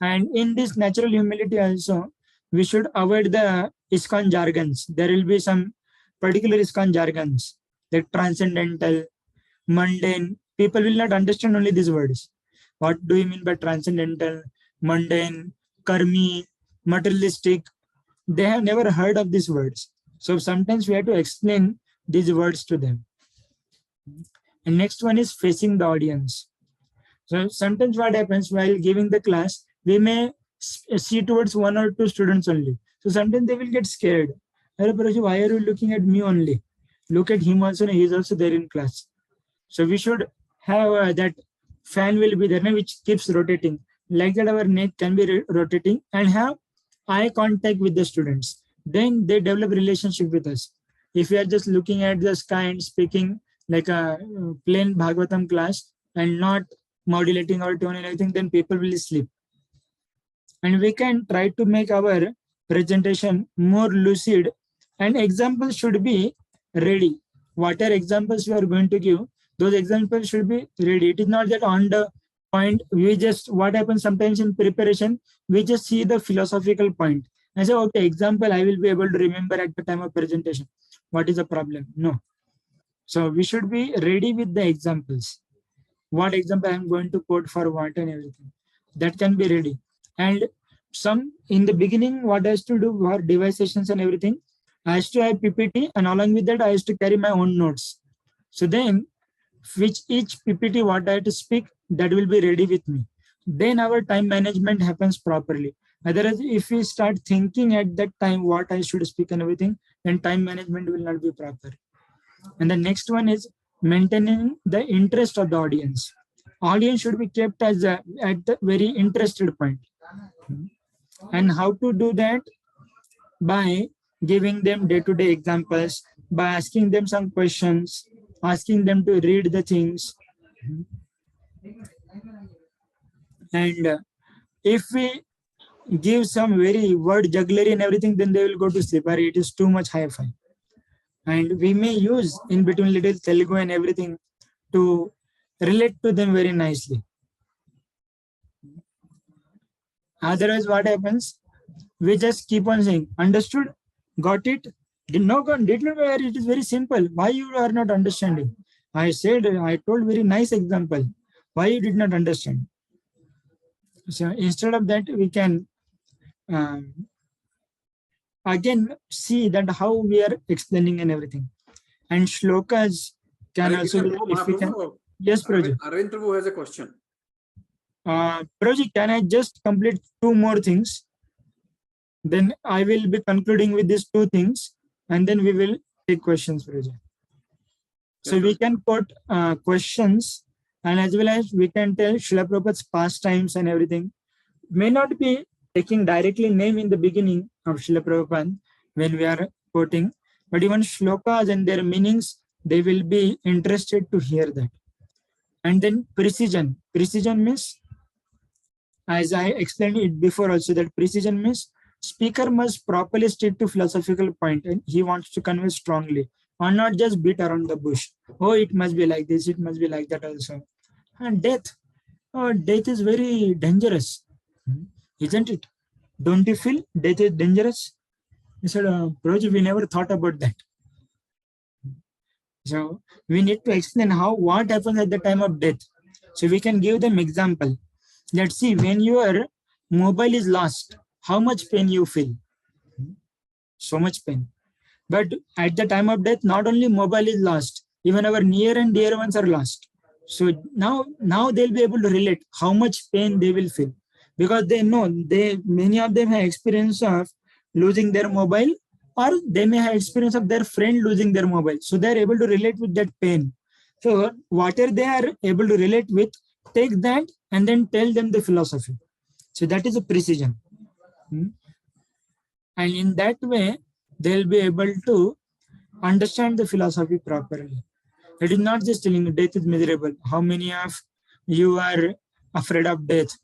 And in this natural humility also, we should avoid the ISKCON jargons. There will be some particular ISKCON jargons, like transcendental, mundane. People will not understand only these words. What do you mean by transcendental, mundane, karmi, materialistic? They have never heard of these words. So sometimes we have to explain these words to them. And next one is facing the audience. So sometimes what happens while giving the class, we may see towards 1 or 2 students only. So sometimes they will get scared. Why are you looking at me only? Look at him also, he is also there in class. So we should have that fan will be there, which keeps rotating. Like that our neck can be rotating and have eye contact with the students. Then they develop relationship with us. If we are just looking at the sky and speaking, like a plain Bhagavatam class and not modulating our tone and everything, then people will sleep. And we can try to make our presentation more lucid, and examples should be ready. Whatever examples we are going to give, those examples should be ready. It is not that on the point, we just, what happens sometimes in preparation, we just see the philosophical point and say, okay, example, I will be able to remember at the time of presentation. What is the problem? No. So we should be ready with the examples. What example I am going to quote for what and everything. That can be ready. And some in the beginning, what I has to do for device sessions and everything, I has to have PPT, and along with that, I has to carry my own notes. So then, which each PPT what I have to speak, that will be ready with me. Then our time management happens properly. Otherwise, if we start thinking at that time what I should speak and everything, then time management will not be proper. And the next one is maintaining the interest of the audience. Audience should be kept as at the very interested point. And how to do that? By giving them day-to-day examples, by asking them some questions, asking them to read the things. And if we give some very word jugglery and everything, then they will go to sleep, or it is too much hi-fi. And we may use in between little Telugu and everything to relate to them very nicely. Otherwise, what happens? We just keep on saying, understood, got it, did not got, did not, where it is very simple. Why you are not understanding? I said, I told very nice example. Why you did not understand? So instead of that, we can again see that how we are explaining and everything. And shlokas can also be, if we can. Yes, Prabhuji. Arvind Prabhu has a question. Prabhuji, can I just complete two more things? Then I will be concluding with these two things, and then we will take questions, Prabhuji. So we can put questions, and as well as we can tell Srila Prabhupada's pastimes and everything. May not be taking directly name in the beginning of Srila Prabhupada when we are quoting, but even shlokas and their meanings, they will be interested to hear that. And then precision. Precision means, as I explained it before also, that precision means speaker must properly stick to philosophical point, and he wants to convey strongly, or not just beat around the bush. Oh, it must be like this, it must be like that also. And death. Oh, death is very dangerous, isn't it? Don't you feel death is dangerous? He said, Prabhuji, we never thought about that. So we need to explain what happens at the time of death. So we can give them example. Let's see, when your mobile is lost, how much pain you feel? So much pain. But at the time of death, not only mobile is lost, even our near and dear ones are lost. So now they'll be able to relate how much pain they will feel, because they know many of them have experience of losing their mobile, or they may have experience of their friend losing their mobile. So they are able to relate with that pain. So whatever they are able to relate with, take that and then tell them the philosophy. So that is a precision. And in that way, they'll be able to understand the philosophy properly. It is not just telling you death is miserable. How many of you are afraid of death?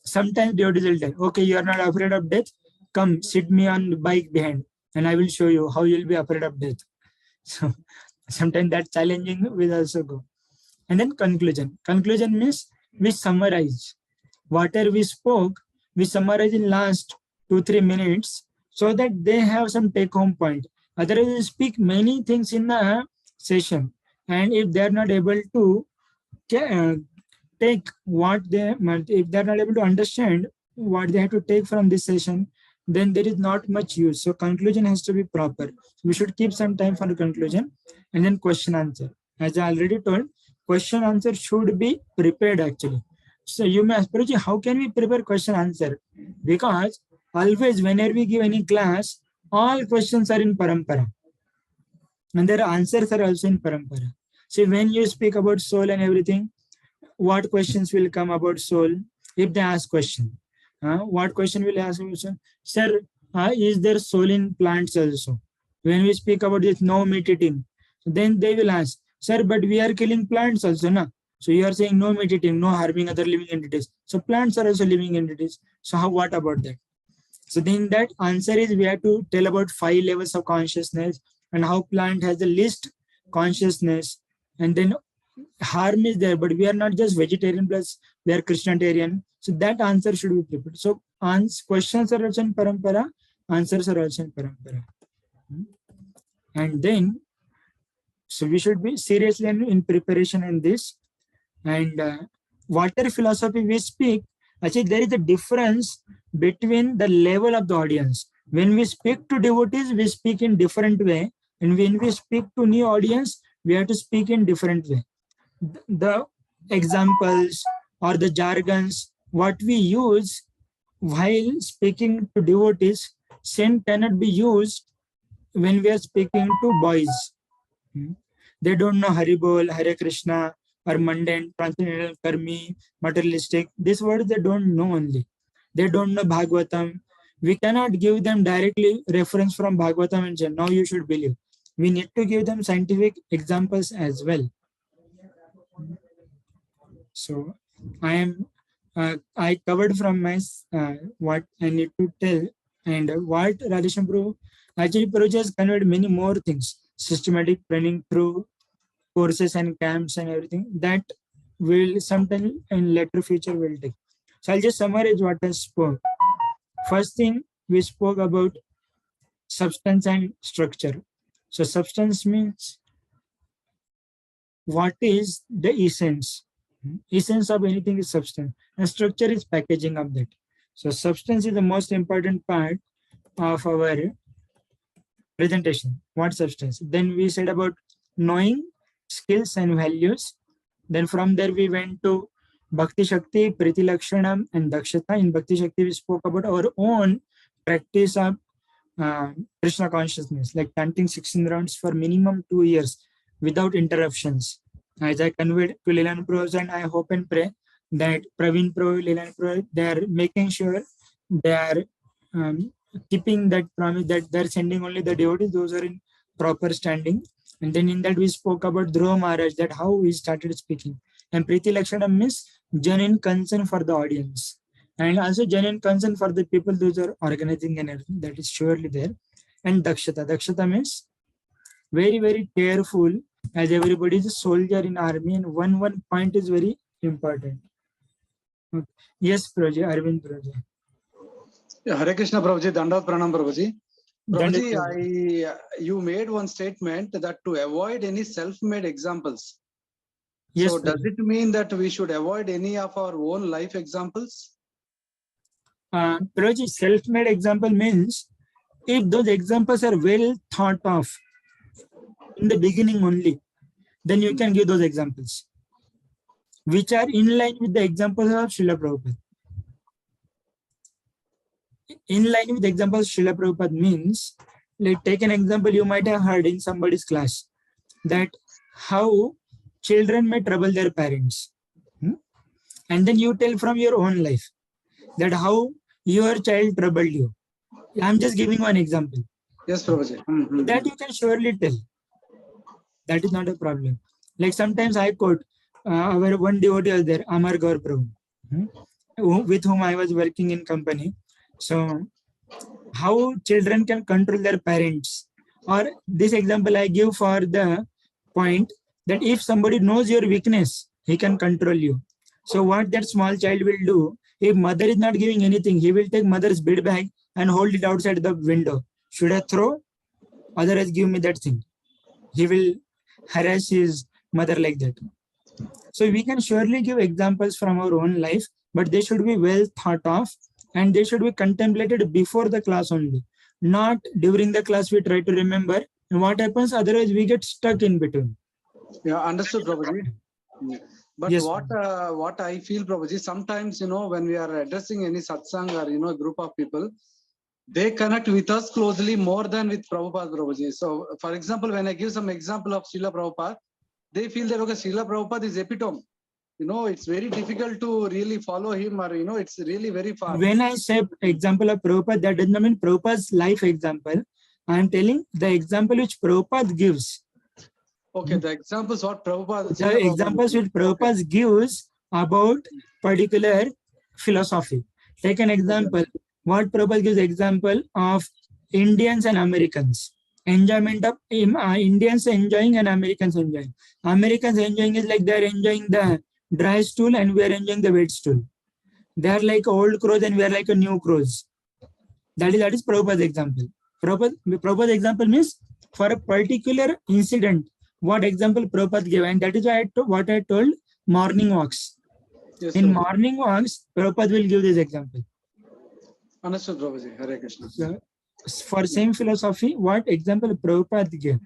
Sometimes devotees will tell, okay, you are not afraid of death. Come, sit me on the bike behind, and I will show you how you'll be afraid of death. So sometimes that challenging will also go. And then conclusion. Conclusion means we summarize. Whatever we spoke, we summarize in last 2-3 minutes, so that they have some take-home point. Otherwise, we speak many things in the session, and if they are not able to take what if they are not able to understand what they have to take from this session, then there is not much use. So conclusion has to be proper. We should keep some time for the conclusion, and then question answer. As I already told, question answer should be prepared actually. So you may ask, Prabhuji, how can we prepare question answer? Because always whenever we give any class, all questions are in parampara, and their answers are also in parampara. So when you speak about soul and everything, what questions will come about soul? If they ask question, what question will ask? Sir, is there soul in plants also? When we speak about this, no meat eating. Then they will ask, sir, but we are killing plants also, na? So you are saying no meat eating, no harming other living entities. So plants are also living entities. So what about that? So then that answer is we have to tell about 5 levels of consciousness and how plant has the least consciousness. And then harm is there, but we are not just vegetarian plus we are Krishnatarian. So that answer should be prepared. So questions are also in parampara, answers are also in parampara. And then, so we should be seriously in preparation in this. And whatever philosophy we speak, actually there is a difference between the level of the audience. When we speak to devotees, we speak in different way. And when we speak to new audience, we have to speak in different way. The examples or the jargons, what we use while speaking to devotees, same cannot be used when we are speaking to boys. They don't know Haribol, Hare Krishna, or mundane, transcendental, karmi, materialistic. These words they don't know only. They don't know Bhagavatam. We cannot give them directly reference from Bhagavatam and say, now you should believe. We need to give them scientific examples as well. So I covered from my what I need to tell, and what Radheshyam Prabhu, actually Prabhuji has conveyed many more things, systematic training through courses and camps and everything that will sometime in later future will take. So I'll just summarize what I spoke. First thing, we spoke about substance and structure. So substance means what is the essence. Essence of anything is substance, and structure is packaging of that. So substance is the most important part of our presentation. What substance? Then we said about knowing, skills and values. Then from there we went to Bhakti Shakti, Priti Lakshanam and Dakshata. In Bhakti Shakti we spoke about our own practice of Krishna consciousness, like chanting 16 rounds for minimum 2 years without interruptions. As I conveyed to Lilananda Prabhuji, and I hope and pray that Praveen Prabhu, Lilananda Prabhu, they are making sure they are keeping that promise that they are sending only the devotees, those are in proper standing. And then in that we spoke about Dhruva Maharaj, that how he started speaking. And Priti Lakshanam means genuine concern for the audience. And also genuine concern for the people those are organizing and everything, that is surely there. And Dakshata. Dakshata means very, very careful, as everybody is a soldier in army, and one point is very important. Okay. Yes, Prabhuji, Arvind Prabhuji. Yeah, Hare Krishna Prabhuji, Dandavat Pranam Prabhuji. Dandavat Prabhuji, you made one statement that to avoid any self-made examples. Yes, So does Prabhuji. it mean that we should avoid any of our own life examples? Prabhuji, self-made example means if those examples are well thought of in the beginning only, then you can give those examples, which are in line with the examples of Srila Prabhupada. In line with the examples of Srila Prabhupada means, like take an example you might have heard in somebody's class, that how children may trouble their parents. And then you tell from your own life that how your child troubled you. I'm just giving one example. Yes, Prabhuji. That you can surely tell. That is not a problem. Like sometimes I quote our one devotee was there, Amar Gaur Prabhu, with whom I was working in company. So how children can control their parents, or this example I give for the point that if somebody knows your weakness, he can control you. So what that small child will do, if mother is not giving anything, he will take mother's bid bag and hold it outside the window. Should I throw? Otherwise give me that thing. He will harass his mother like that. So we can surely give examples from our own life, but they should be well thought of and they should be contemplated before the class only. Not during the class we try to remember. And what happens? Otherwise we get stuck in between. Yeah, understood, Prabhuji. But Yes, what I feel, Prabhuji, sometimes, when we are addressing any satsang or, a group of people, they connect with us closely more than with Prabhupada, Prabhuji. So, for example, when I give some example of Srila Prabhupada, they feel that, okay, Srila Prabhupada is epitome. It's very difficult to really follow him or, it's really very far. When I say example of Prabhupada, that does not mean Prabhupada's life example. I am telling the example which Prabhupada gives. Okay, the examples what Prabhupada. The Srila Prabhupada examples gives. which Prabhupada gives about particular philosophy. Take an example. What Prabhupada gives example of Indians and Americans. Enjoyment of Indians enjoying and Americans enjoying. Americans enjoying is like they are enjoying the dry stool and we are enjoying the wet stool. They are like old crows and we are like a new crows. That is Prabhupada's example. Prabhupada's example means for a particular incident, what example Prabhupada gave, and that is why what I told morning walks. Yes, In Prabhuji. morning walks, Prabhupada will give this example. Understood, Prabhuji. Hare Krishna. So, for same philosophy, what example Prabhupada gave?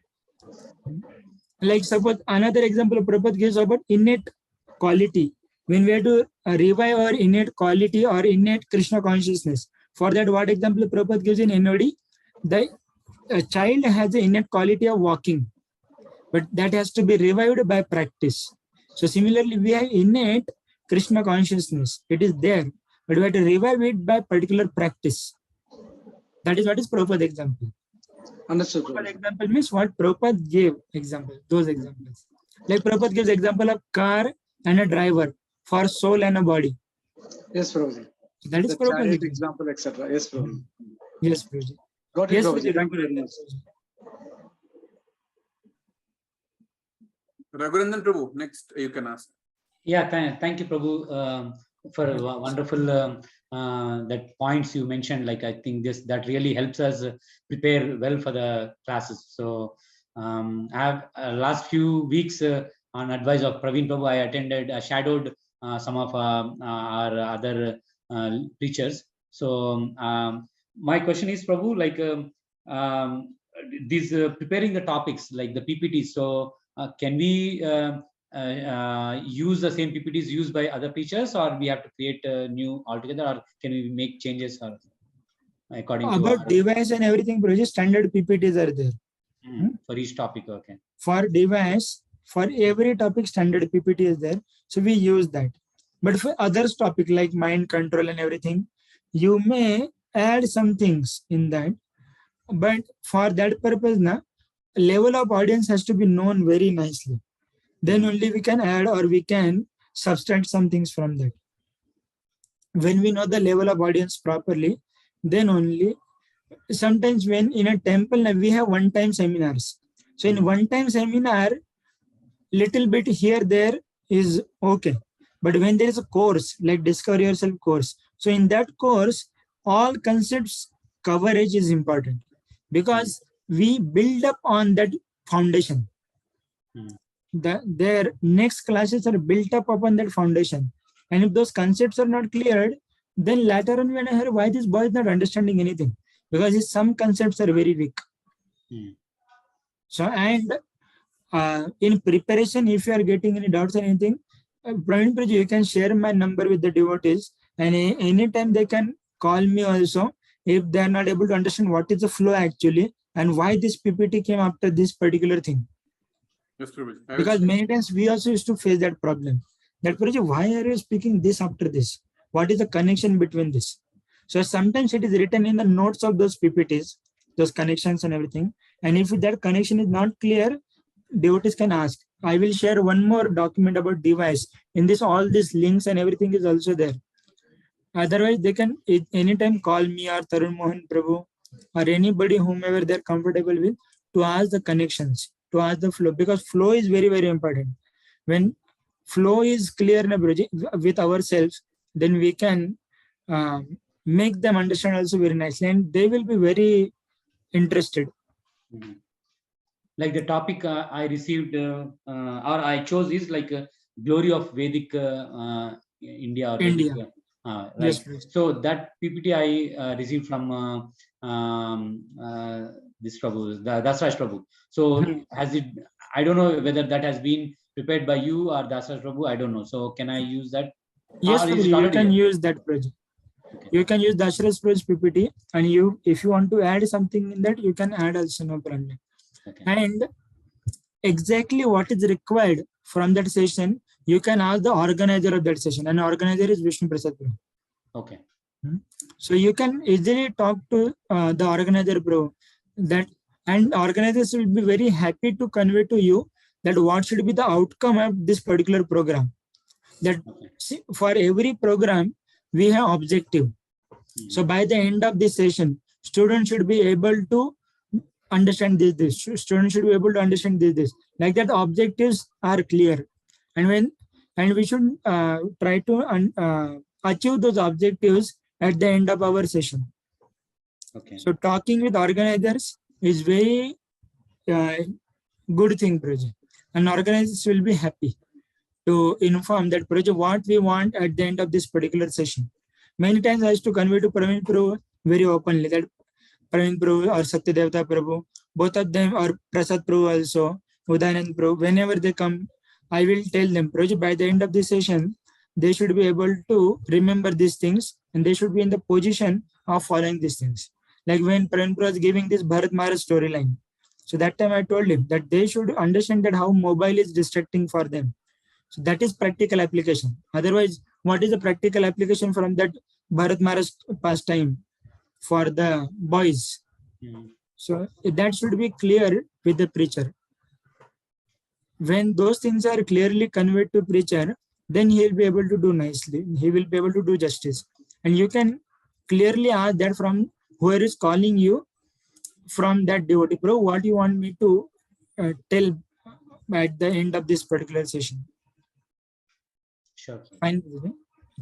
Like suppose another example Prabhupada gives about innate quality. When we have to revive our innate quality or innate Krishna consciousness, for that what example Prabhupada gives in NOD? The child has the innate quality of walking, but that has to be revived by practice. So similarly, we have innate Krishna consciousness. It is there, but we have to revive it by particular practice. That is what is Prabhupada example. Understood, Prabhupada Prabhuji. example means what Prabhupada gave example, those examples. Like Prabhupada gives example of car and a driver for soul and a body. Yes, Prabhuji. That is The Prabhupada chariot example. example, etc. Yes, Prabhuji. Yes, Prabhuji. Got it, Yes, Prabhuji. Prabhuji. Thank you very much. Raghurandan Prabhu, next you can ask. Yeah, thank you, Prabhu, for wonderful that points you mentioned. Like I think that really helps us prepare well for the classes. So I have last few weeks on advice of Praveen Prabhu, I attended, shadowed some of our other preachers. So my question is, Prabhu, like these preparing the topics like the PPTs. So can we use the same PPTs used by other teachers, or we have to create new altogether, or can we make changes or according to About our, device and everything, Prabhuji, standard PPTs are there. for each topic? Okay. For device, for every topic, standard PPT is there. So we use that. But for others topic like mind control and everything, you may add some things in that. But for that purpose, level of audience has to be known very nicely. Then only we can add or we can subtract some things from that. When we know the level of audience properly, then only sometimes when in a temple we have one-time seminars. So in one-time seminar, little bit here there is okay. But when there is a course like Discover Yourself course, so in that course, all concepts coverage is important because we build up on that foundation. Their next classes are built up upon that foundation. And if those concepts are not cleared, then later on when I hear why this boy is not understanding anything, because his some concepts are very weak. So and in preparation, if you are getting any doubts or anything, Praveen Prabhuji, you can share my number with the devotees, and anytime they can call me also if they are not able to understand what is the flow actually and why this PPT came after this particular thing. Yes, Prabhuji. Because many times we also used to face that problem. That Prabhuji, why are you speaking this after this? What is the connection between this? So sometimes it is written in the notes of those PPTs, those connections and everything. And if that connection is not clear, devotees can ask. I will share one more document about device. In this, all these links and everything is also there. Otherwise, they can anytime call me or Tarun Mohan Prabhu or anybody whomever they're comfortable with to ask the connections, to ask the flow, because flow is very, very important. When flow is clear with ourselves, then we can make them understand also very nicely and they will be very interested. Like the topic I received or I chose is like glory of Vedic India or India. Vedic, right. Yes, please. So that PPT I received from this Prabhu, Dasraj Prabhu. So has it? I don't know whether that has been prepared by you or Dasraj Prabhu. I don't know. So can I use that? Yes, Or is it you already can there? use that project. Okay. You can use Dashar's Project PPT, and if you want to add something in that, you can add also, no problem. Okay. And exactly what is required from that session, you can ask the organizer of that session, and organizer is Vishnu Prasad Prabhu. Okay. So you can easily talk to the organizer, bro. And organizers will be very happy to convey to you that what should be the outcome of this particular program. That see, for every program, we have objective. So by the end of this session, students should be able to understand this. Students should be able to understand this. Like that, the objectives are clear, and we should try to achieve those objectives at the end of our session. Okay. So talking with organizers is very good thing, project, and organizers will be happy to inform that project what we want at the end of this particular session. Many times I used to convey to Praveen Prabhu very openly that Praveen Prabhu or Satyadevata Prabhu, both of them, or Prasad Prabhu also, Udayanand Prabhu, whenever they come, I will tell them, project by the end of this session, they should be able to remember these things and they should be in the position of following these things. Like when Praveen Prabhu was giving this Bharat Maharaj storyline. So that time I told him that they should understand that how mobile is distracting for them. So that is practical application. Otherwise, what is the practical application from that Bharat Maharaj pastime for the boys? So that should be clear with the preacher. When those things are clearly conveyed to preacher, then he will be able to do nicely. He will be able to do justice. And you can clearly ask that from whoever is calling you, from that devotee, bro, what you want me to tell at the end of this particular session. Sure. Fine.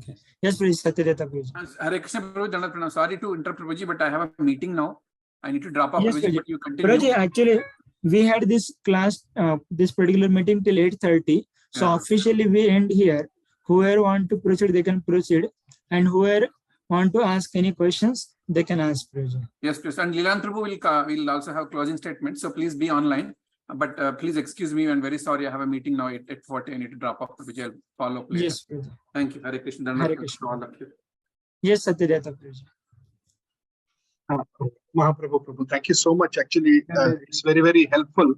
Okay. Yes, please, Satyadevata Prabhuji. Hare Krishna Prabhuji, Dandavat Pranam. Sorry to interrupt Prabhuji, but I have a meeting now. I need to drop off, Yes, Prabhuji, Prabhuji. but you continue. Prabhuji, actually, we had this class, this particular meeting till 8:30. So Yeah. officially we end here. Whoever want to proceed, they can proceed. And whoever want to ask any questions, they can ask, Prabhuji. Yes, please. And Lilananda Prabhu will also have closing statement. So please be online. But please excuse me. I'm very sorry. I have a meeting now at 8:40. I need to drop off, which I'll follow up later. Yes, Prabhuji. Thank you. Hare Krishna. Hare Dandavat Krishna. to all of you. Yes, Satyadevata Prabhuji. Mahaprabhu Prabhu, thank you so much. Actually, it's very, very helpful.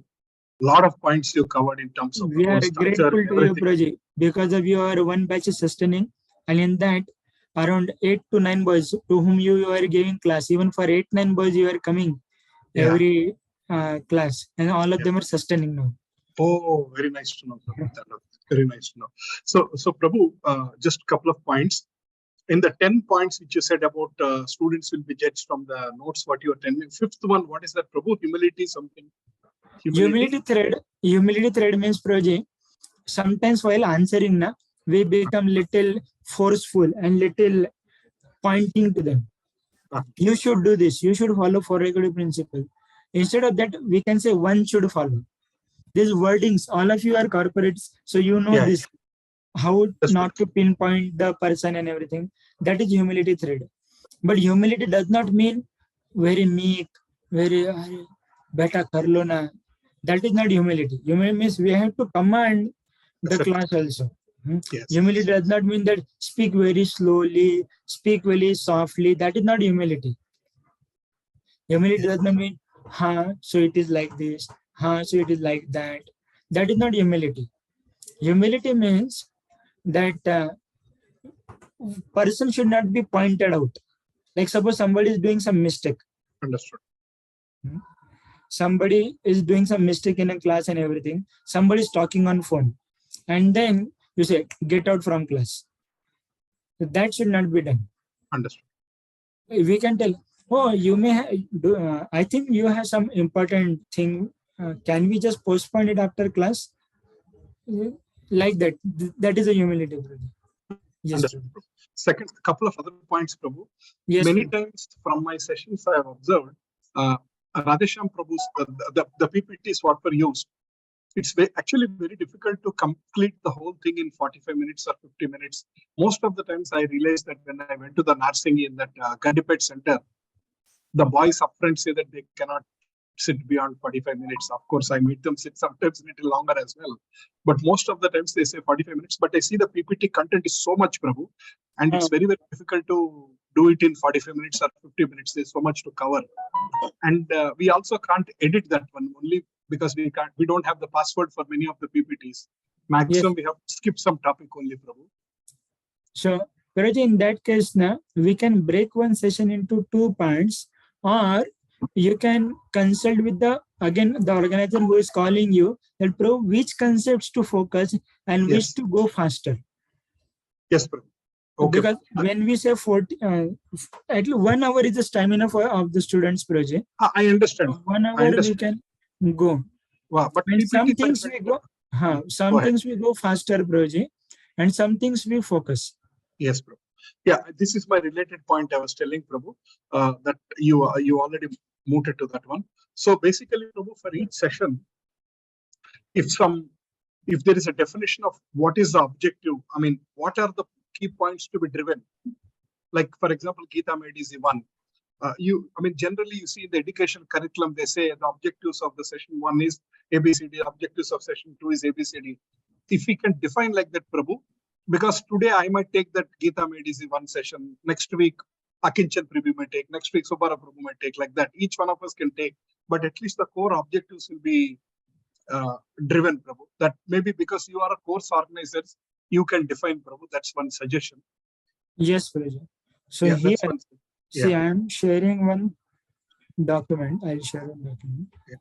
Lot of points you covered in terms of We the are whole structure, grateful to you, everything. Prabhuji, because of your one batch is sustaining, and in that around 8 to 9 boys to whom you are giving class. Even for 8, 9 boys, you are coming Yeah. every class, and all of them are sustaining now. Oh, very nice to know, Prabhu. Very nice to know. So Prabhu, just a couple of points. In the 10 points which you said about students will be judged from the notes, what you are telling. Fifth one, what is that, Prabhu? Humility, something. Humility thread means, Prabhuji, sometimes while answering, we become little forceful and little pointing to them. You should do this. You should follow four regular principle. Instead of that, we can say one should follow. These wordings, all of you are corporates, so you know this, how not to pinpoint the person and everything. That is humility thread. But humility does not mean very meek, very beta karlona. That is not humility. Humility means we have to command the class also. Humility does not mean that speak very slowly, speak very softly. That is not humility. Humility does not mean, so it is like this, so it is like that. That is not humility. Humility means that person should not be pointed out. Like suppose somebody is doing some mistake. Understood. Somebody is doing some mistake in a class and everything. Somebody is talking on phone. And then you say, get out from class. So that should not be done. Understood. We can tell, oh, you may I think you have some important thing. Can we just postpone it after class? Like that. That is a humility. Yes. Second, couple of other points, Prabhu. Yes, many times from my sessions, I have observed Radhesham Prabhu's, the PPTs what were used. It's actually very difficult to complete the whole thing in 45 minutes or 50 minutes. Most of the times I realized that when I went to the Narsingi in that Gandipet center, the boys upfront say that they cannot sit beyond 45 minutes. Of course, I meet them sit sometimes a little longer as well. But most of the times they say 45 minutes. But I see the PPT content is so much, Prabhu. And it's very, very difficult to do it in 45 minutes or 50 minutes. There's so much to cover. And we also can't edit that one only because we don't have the password for many of the PPTs. Maximum, we have to skip some topic only, Prabhu. So, Prabhuji, in that case, we can break one session into 2 parts, or you can consult with the organizer who is calling you, that Prabhu, which concepts to focus and which Yes. to go faster. Yes, Prabhu. Okay. Because when we say 40, at least 1 hour is the stamina of the students project. I understand. So 1 I hour we understand. can go. Wow, but And some PPTs I things felt- we go, Go some ahead. things we go faster project, and some things we focus. Yes, Prabhu. Yeah, this is my related point I was telling Prabhu, that you already moved it to that one. So basically, Prabhu, for each session, if there is a definition of what is the objective, I mean, what are the key points to be driven? Like, for example, Gita made is one. Generally you see in the education curriculum, they say the objectives of the session 1 is ABCD, objectives of session 2 is ABCD. If we can define like that, Prabhu, because today I might take that Gita made is one session, next week Akinchan Prabhu may take, next week Subara Prabhu may take, like that. Each one of us can take, but at least the core objectives will be driven, Prabhu. That maybe because you are a course organizer, you can define, Prabhu. That's one suggestion. Yes, Praja. So Yeah, here, that's one. see, Yeah. I am sharing one document. I'll share one document. Yeah.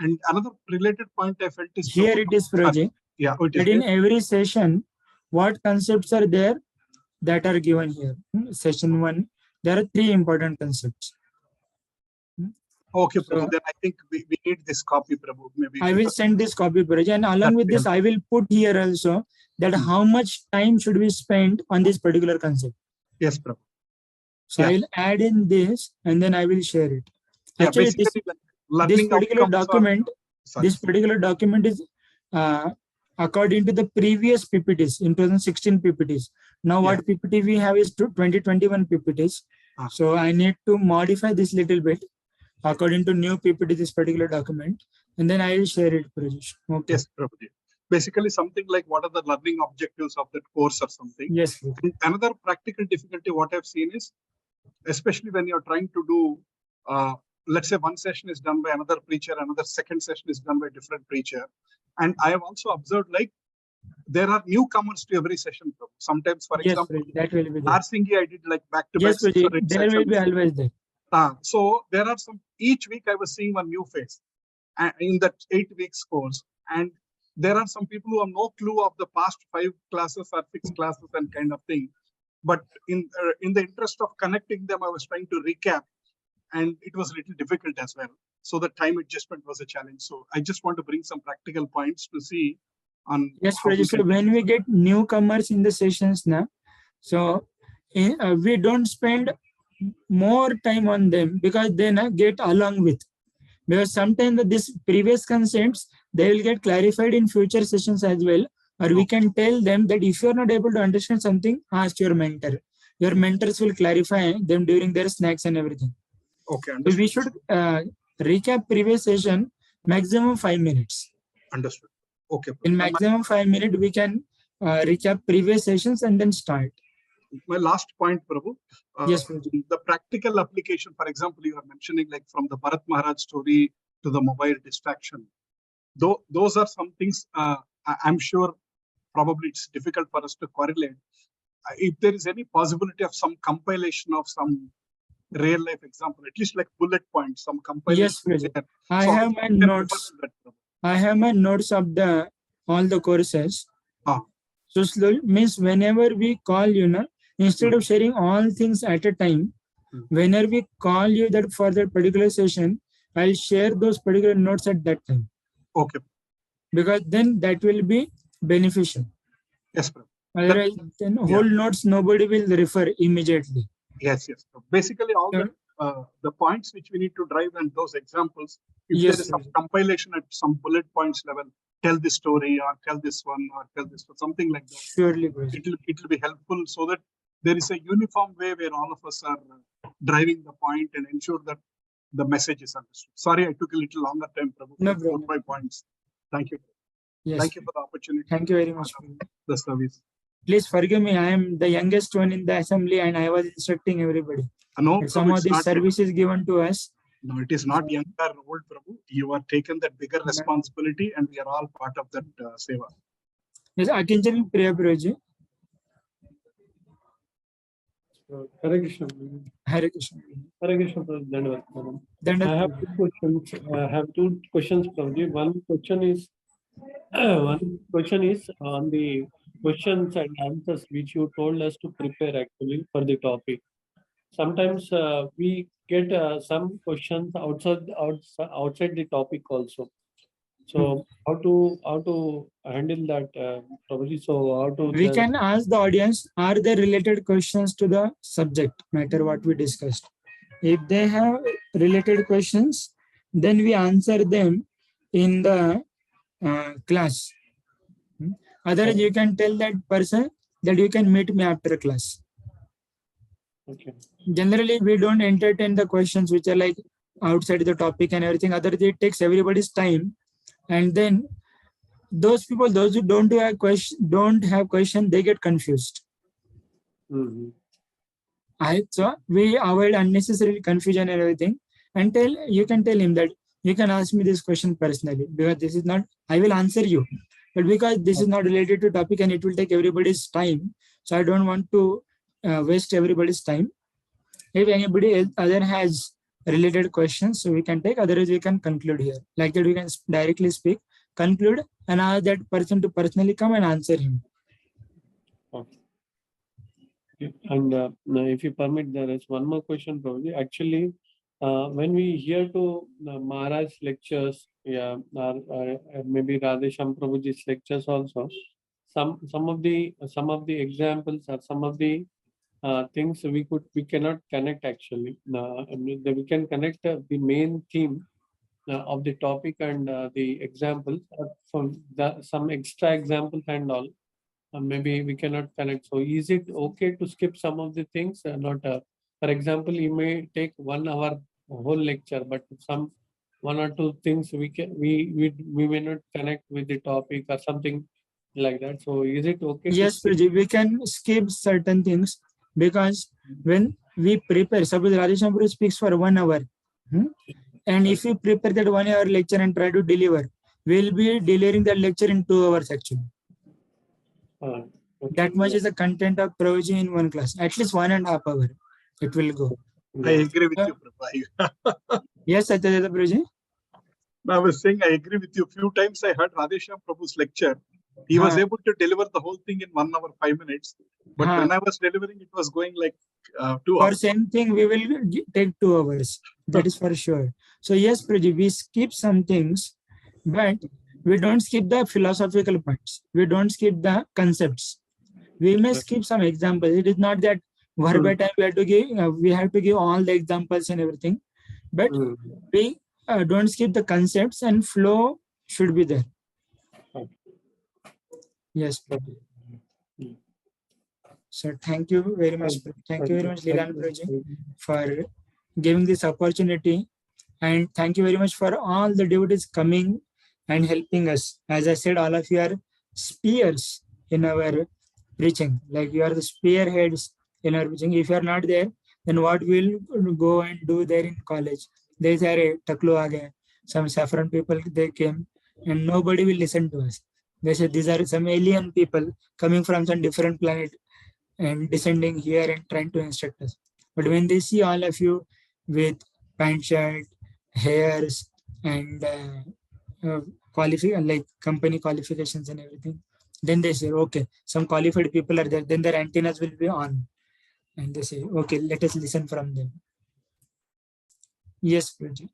And another related point I felt is Here it is, project. Yeah, it is That in there. every session, what concepts are there that are given here? Session 1, there are 3 important concepts. Okay, So, Prabhu. Then I think we need this copy, Prabhu. Maybe I will send this copy, Praja, and along with this, I will put here also that how much time should we spend on this particular concept. Yes, Prabhu. So I will add in this and then I will share it. Yeah, Actually, this particular document, is according to the previous PPTs in 2016 PPTs. Now what PPT we have is 2021 PPTs. So I need to modify this little bit according to new PPT, this particular document, and then I will share it, Prajesh. Okay. Yes, Prabhuji. Basically something like what are the learning objectives of that course or something. Yes. And another practical difficulty what I've seen is, especially when you're trying to do, let's say one session is done by another preacher, another second session is done by a different preacher. And I have also observed like there are newcomers to every session. Sometimes, for example, that will be there. Narsingi, I did like back-to-back. Yes, there will be always there. So there are each week I was seeing one new face in that 8 weeks course. And there are some people who have no clue of the past 5 classes or 6 classes and kind of thing. But in the interest of connecting them, I was trying to recap, and it was a little difficult as well. So the time adjustment was a challenge. So I just want to bring some practical points to see on. Yes, so when we get newcomers in the sessions now, so we don't spend more time on them because they get along with. Because sometimes this previous concepts, they will get clarified in future sessions as well. Or we can tell them that if you're not able to understand something, ask your mentor. Your mentors will clarify them during their snacks and everything. Okay, so we should recap previous session maximum 5 minutes. Understood. Okay. In maximum 5 minutes, we can recap previous sessions and then start. My last point, Prabhu. Yes, the practical application, for example, you are mentioning like from the Bharat Maharaj story to the mobile distraction. Those are some things I'm sure probably it's difficult for us to correlate. If there is any possibility of some compilation of some real life example, at least like bullet points, some compilation. Yes, I have my notes. I have my notes of all the courses. So slowly means whenever we call you, instead of sharing all things at a time, whenever we call you that for that particular session, I'll share those particular notes at that time. Okay. Because then that will be beneficial. Yes, bro. Otherwise, then whole notes nobody will refer immediately. Yes. Basically, all the points which we need to drive and those examples, if there is some compilation at some bullet points level, tell this story or tell this one or tell this one, something like that. Surely, it will be helpful so that there is a uniform way where all of us are driving the point and ensure that the message is understood. Sorry, I took a little longer time, Prabhu. No to problem. put my points. Thank you. Yes. Thank you for the opportunity. Thank you very much. The service. Please forgive me. I am the youngest one in the assembly and I was instructing everybody. No, some of these services given to us. No, it is not young or old, Prabhu. You are taken that bigger responsibility and we are all part of that seva. Yes, Akinchan Priya Prabhuji. Hare Krishna. Hare Krishna. Hare Krishna. Dandavat, madam. Then I have two questions. I have two questions, Prabhuji. One question is on the questions and answers which you told us to prepare actually for the topic. Sometimes we get some questions outside the topic also. So how to handle that, Prabhuji? So how to we can ask the audience, are there related questions to the subject matter what we discussed? If they have related questions, then we answer them in the class. Otherwise, you can tell that person that you can meet me after class. Okay. Generally, we don't entertain the questions which are like outside the topic and everything. Otherwise, it takes everybody's time, and then those people, those who don't have question, they get confused. So we avoid unnecessary confusion and everything, and you can tell him that you can ask me this question personally, because this is not, I will answer you, but because this is not related to topic and it will take everybody's time, so I don't want to waste everybody's time. If anybody other has related questions, so we can take, otherwise we can conclude here. Like that, we can directly speak, conclude, and ask that person to personally come and answer him. Okay. And if you permit, there is one more question, Prabhuji. Actually, when we hear to Maharaj lectures, yeah, maybe Radhesham Prabhuji's lectures also, some of the examples or some of the things we cannot connect actually. We can connect the main theme of the topic and the examples from some extra examples and all. Maybe we cannot connect. So is it okay to skip some of the things? Not, for example, you may take 1 hour whole lecture, but some 1 or 2 things we may not connect with the topic or something like that. So is it okay? Yes, Pradeep, we can skip certain things, because when we prepare, suppose Radhesham Prabhu speaks for 1 hour, and if we prepare that 1 hour lecture and try to deliver, we'll be delivering that lecture in 2 hours actually. Okay. That much is the content of Prabhuji in one class. At least 1.5 hours it will go. I agree with you, Prabhu. Yes, Satyajita Prabhuji. I was saying I agree with you. Few times I heard Radhesham Prabhu's lecture. He was able to deliver the whole thing in 1 hour 5 minutes. But when I was delivering, it was going like 2 For hours. same thing, we will take 2 hours. That is for sure. So yes, Pradeep, we skip some things, but we don't skip the philosophical points. We don't skip the concepts. We may skip some examples. It is not that verbatim we have to give all the examples and everything, but we don't skip the concepts, and flow should be there. Yes, Prabhu. So thank you very much. Thank you very much, Lilananda Prabhuji, for giving this opportunity, and thank you very much for all the devotees coming and helping us. As I said, all of you are spears in our preaching. Like, you are the spearheads in our preaching. If you are not there, then what will go and do there in college? They say, Taklu aa gaye. Some saffron people, they came, and nobody will listen to us. They said these are some alien people coming from some different planet and descending here and trying to instruct us. But when they see all of you with pant shirt, hairs, and like company qualifications and everything, then they say, okay, some qualified people are there. Then their antennas will be on, and they say, okay, let us listen from them. Yes, Praji.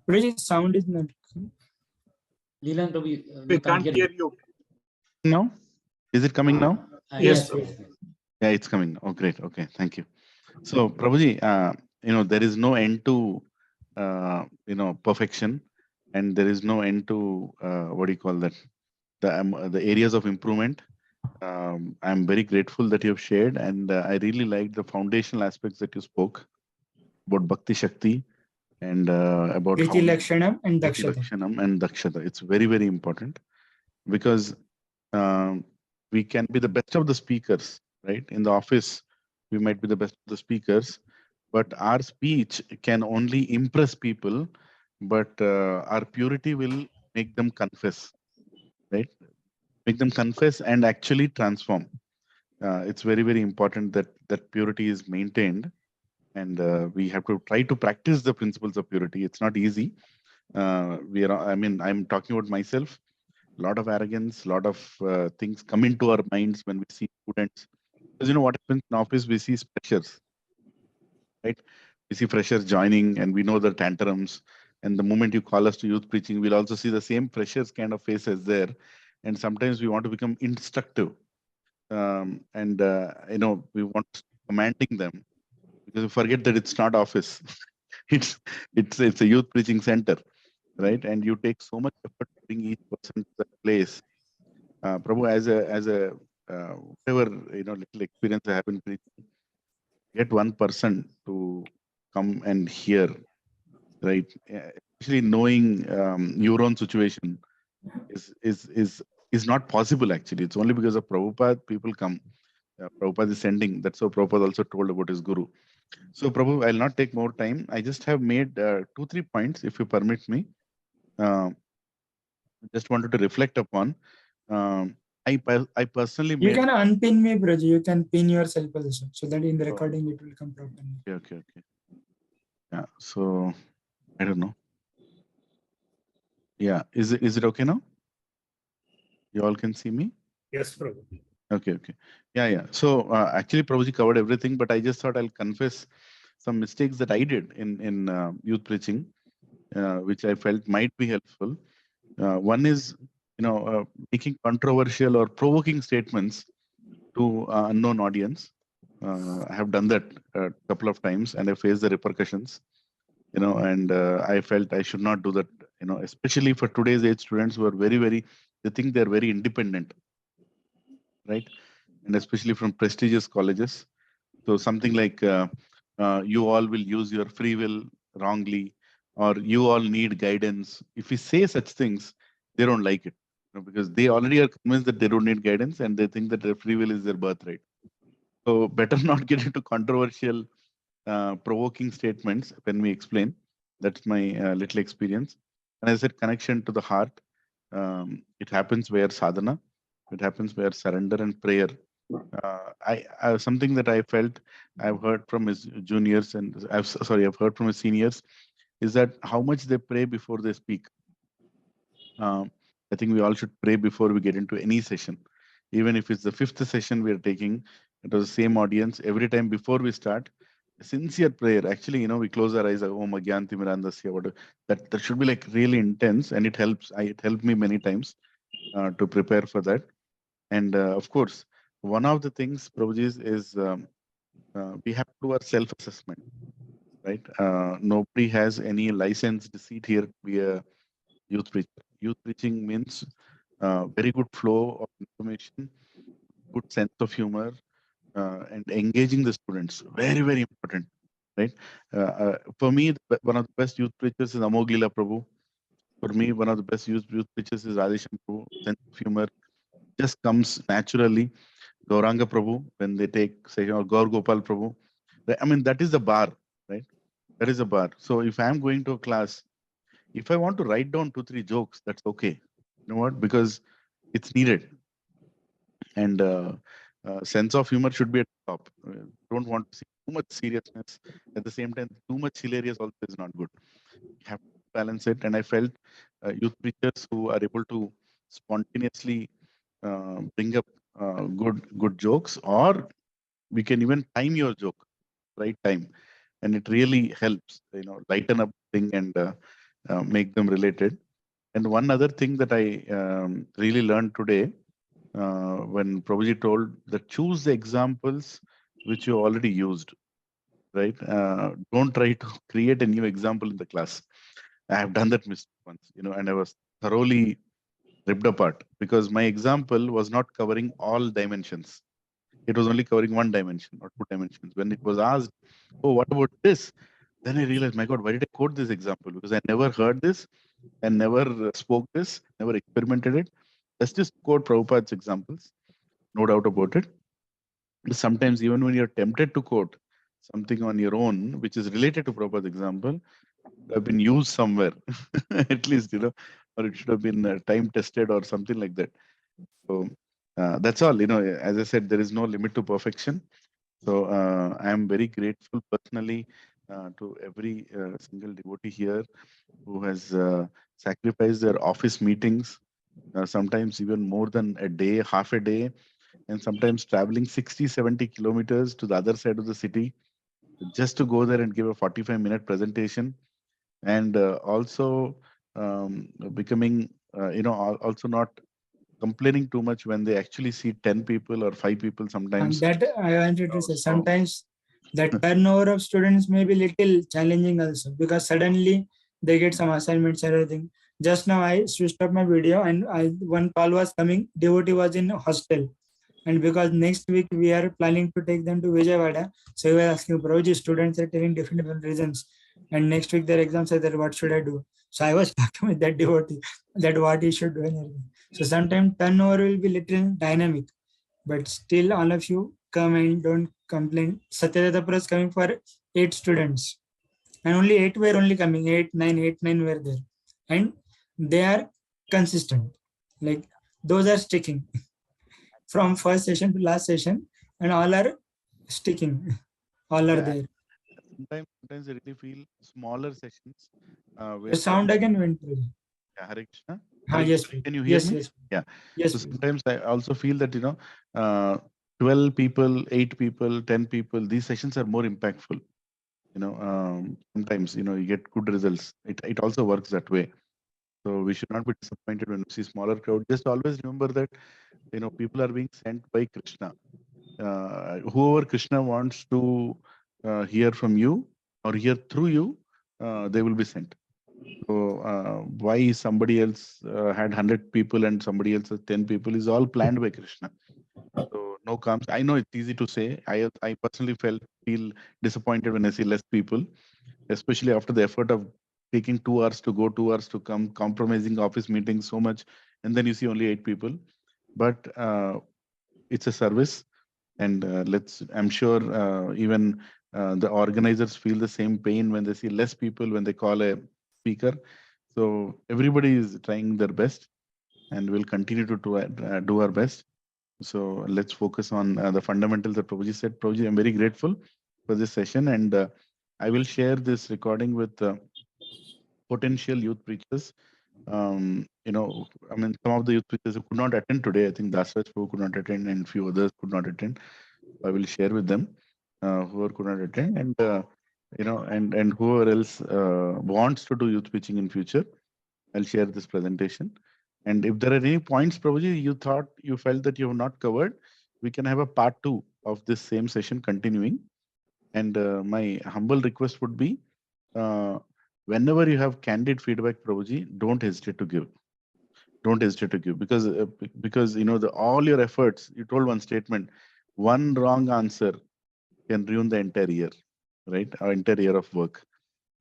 Praji, sound is not. Leland, we can't hear you. Now? Is it coming now? Yes. Yeah, it's coming. Oh, great. Okay, thank you. So, Prabhuji, there is no end to, perfection, and there is no end to, what do you call that? The areas of improvement. I'm very grateful that you have shared, and I really liked the foundational aspects that you spoke about Bhakti Shakti and about Priti Lakshanam and Dakshata. Lakshanam and Dakshata. It's very, very important, because we can be the best of the speakers, right? In the office, we might be the best of the speakers, but our speech can only impress people, but our purity will make them confess, right? make them confess and actually transform. It's very, very important that that purity is maintained, and we have to try to practice the principles of purity. It's not easy. We are, I mean, I'm talking about myself. A lot of arrogance, a lot of things come into our minds when we see students. Because you know what happens in office, we see freshers, right? We see freshers joining, and we know the tantrums. And the moment you call us to youth preaching, we'll also see the same freshers kind of faces there. And sometimes we want to become instructive, and you know, we want commanding them, because we forget that it's not office. it's it's a youth preaching center, right? And you take so much effort to bring each person to that place. Prabhu, as a whatever, you know, little experience I have in preaching, get one person to come and hear, right? Especially knowing your own situation is is not possible actually. It's only because of Prabhupada people come. Prabhupada is sending. That's how Prabhupada also told about his guru. So Prabhu, I'll not take more time. I just have made 2-3 points, if you permit me. Uh, just wanted to reflect upon. I personally You made. can unpin me, Prabhuji. You can pin yourself also, so that in the recording it will come properly. Okay. Yeah. So I don't know. Yeah. Is it okay now? You all can see me? Yes, Prabhu. Okay. Yeah. So actually, Prabhuji covered everything, but I just thought I'll confess some mistakes that I did in youth preaching, which I felt might be helpful. One is, you know, making controversial or provoking statements to unknown audience. I have done that a couple of times, and I faced the repercussions. You know, and I felt I should not do that. You know, especially for today's age students who are very, they think they're very independent, right? And especially from prestigious colleges. So something like you all will use your free will wrongly, or you all need guidance. If we say such things, they don't like it, you know, because they already are convinced that they don't need guidance, and they think that their free will is their birthright. So better not get into controversial, provoking statements when we explain. That's my little experience. And as I said, connection to the heart. It happens where sadhana, it happens where surrender and prayer. I something that I felt I've heard from his juniors, and I've heard from his seniors, is that how much they pray before they speak. I think we all should pray before we get into any session. Even if it's the 5th session we are taking, it was the same audience. Every time before we start, sincere prayer. Actually, you know, we close our eyes, Om Agyanti Mirandasya, whatever. That should be like really intense, and it helps. It helped me many times to prepare for that. And of course, one of the things, Prabhuji, is we have to do our self-assessment, right? Nobody has any licensed seat here to be a youth preacher. Youth preaching means very good flow of information, good sense of humor, and engaging the students. Very, very important, right? For me, one of the best youth preachers is Amoglila Prabhu. For me, one of the best youth preachers is Radhesham Prabhu. Sense of humor just comes naturally. Gauranga Prabhu, when they take, say, or Gaur Gopal Prabhu. I mean, that is the bar, right? That is a bar. So if I'm going to a class, if I want to write down 2-3 jokes, that's okay. You know what? Because it's needed. And sense of humor should be at the top. Don't want to see too much seriousness. At the same time, too much hilarious also is not good. You have to balance it. And I felt youth preachers who are able to spontaneously bring up good jokes, or we can even time your joke, right time, and it really helps, you know, lighten up thing and make them related. And one other thing that I really learned today, when Prabhuji told that choose the examples which you already used, right? Don't try to create a new example in the class. I have done that mistake once, you know, and I was thoroughly ripped apart because my example was not covering all dimensions. It was only covering one dimension or two dimensions. When it was asked, oh, what about this? Then I realized, my God, why did I quote this example? Because I never heard this and never spoke this, never experimented it. Let's just quote Prabhupada's examples, no doubt about it. Sometimes even when you're tempted to quote something on your own, which is related to Prabhupada's example, have been used somewhere, at least, you know, or it should have been time tested or something like that. So that's all. As I said, there is no limit to perfection. So I am very grateful personally to every single devotee here who has sacrificed their office meetings, sometimes even more than a day, half a day, and sometimes traveling 60, 70 kilometers to the other side of the city just to go there and give a 45-minute presentation. And also becoming, also not complaining too much when they actually see 10 people or 5 people And sometimes. that I wanted to say, So, sometimes the turnover of students may be little challenging also, because suddenly they get some assignments and everything. Just now I switched off my video and one call was coming, devotee was in hostel. And because next week we are planning to take them to Vijayawada, so we were asking, Prabhuji, students are telling different reasons. And next week their exams are there, what should I do? So I was talking with that devotee that what he should do and everything. So sometimes turnover will be little dynamic, but still all of you come and don't complain. Satyadata is coming for 8 students, and only 8 were only coming, 8, 9 were there, and they are consistent. Like those are sticking from first session to last session, and all are sticking. All are yeah, there. sometimes I really feel smaller sessions The where sound again went through. Yeah, Hare Krishna. Yes, please. Can you hear Yes, me? yes, Yeah. yes, So please. sometimes I also feel that, uh, 12 people, 8 people, 10 people, these sessions are more impactful. Sometimes, you get good results. It also works that way. So we should not be disappointed when we see smaller crowd. Just always remember that, people are being sent by Krishna. Whoever Krishna wants to hear from you or hear through you, they will be sent. So why somebody else had 100 people and somebody else has 10 people is all planned by Krishna. So no comes. I know it's easy to say. I personally feel disappointed when I see less people, especially after the effort of taking 2 hours to go, 2 hours to come, compromising office meetings so much, and then you see only 8 people. But it's a service, and I'm sure even the organizers feel the same pain when they see less people when they call a speaker. So everybody is trying their best, and we'll continue to do our best. So let's focus on the fundamentals that Prabhuji said. Prabhuji, I'm very grateful for this session, and I will share this recording with potential youth preachers. Some of the youth preachers who could not attend today, I think Dasraj Prabhu could not attend, and few others could not attend. I will share with them whoever could not attend, and and whoever else wants to do youth preaching in future. I'll share this presentation. And if there are any points, Prabhuji, you felt that you have not covered, we can have a part 2 of this same session continuing. And my humble request would be, whenever you have candid feedback, Prabhuji, don't hesitate to give. Don't hesitate to give, because all your efforts. You told one statement, one wrong answer can ruin the entire year, right? Our entire year of work.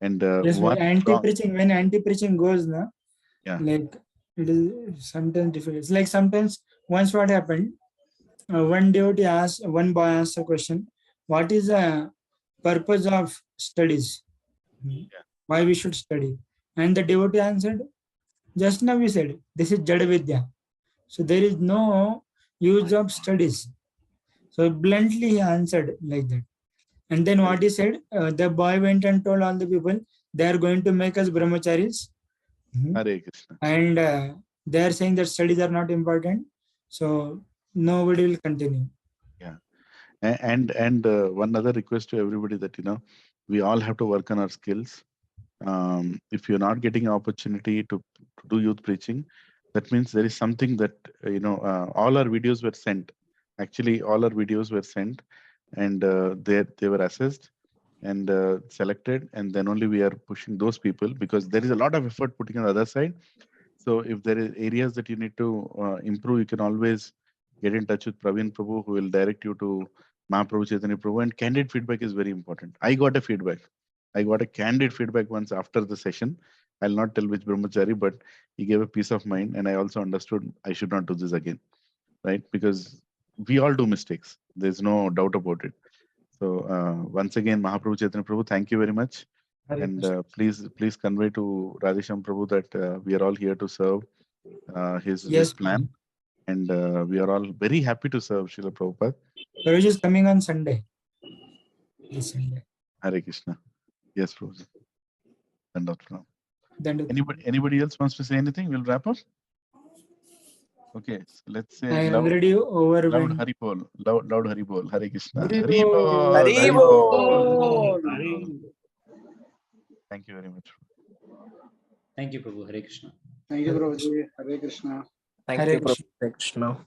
And Yes, one wrong, when anti-preaching goes, na, yeah, like it is sometimes difficult. It's like sometimes once what happened, one boy asked a question, what is the purpose of studies? Why we should study? And the devotee answered, just now we said, this is Jada Vidya. So there is no use of studies. So bluntly he answered like that. And then what he said, the boy went and told all the people, they are going to make us brahmacharis. Hare Krishna. And they are saying that studies are not important. So nobody will continue. Yeah. And one other request to everybody that, we all have to work on our skills. If you're not getting an opportunity to do youth preaching, that means there is something that, all our videos were sent. Actually, all our videos were sent, and they were assessed and selected, and then only we are pushing those people, because there is a lot of effort putting on the other side. So if there is areas that you need to improve, you can always get in touch with Praveen Prabhu, who will direct you to Mahaprabhu Chaitanya Prabhu. And candid feedback is very important. I got a feedback. I got a candid feedback once after the session. I'll not tell which brahmachari, but he gave a peace of mind, and I also understood I should not do this again, right? Because we all do mistakes. There's no doubt about it. So once again, Mahaprabhu Chaitanya Prabhu, thank you very much. Hare And Krishna. please convey to Radhesham Prabhu that we are all here to serve his Yes, plan. And we are all very happy to serve Srila Prabhupada. Prabhuji is coming on Sunday. This Sunday. Hare Krishna. Yes, Prabhuji. And now. Dandavat. Anybody else wants to say anything? We'll wrap up. Okay, so let's say I loud, already loud overwent. Hari Bol. Loud Hari Bol. Hare Krishna. Hari Hari Bol. Bol. Hari Hari Bol. Bol. Thank you very much. Thank you, Prabhu. Hare Krishna. Thank you, Prabhuji. Hare Krishna. Thank Hare you, Krishna. Prabhu. Hare Krishna.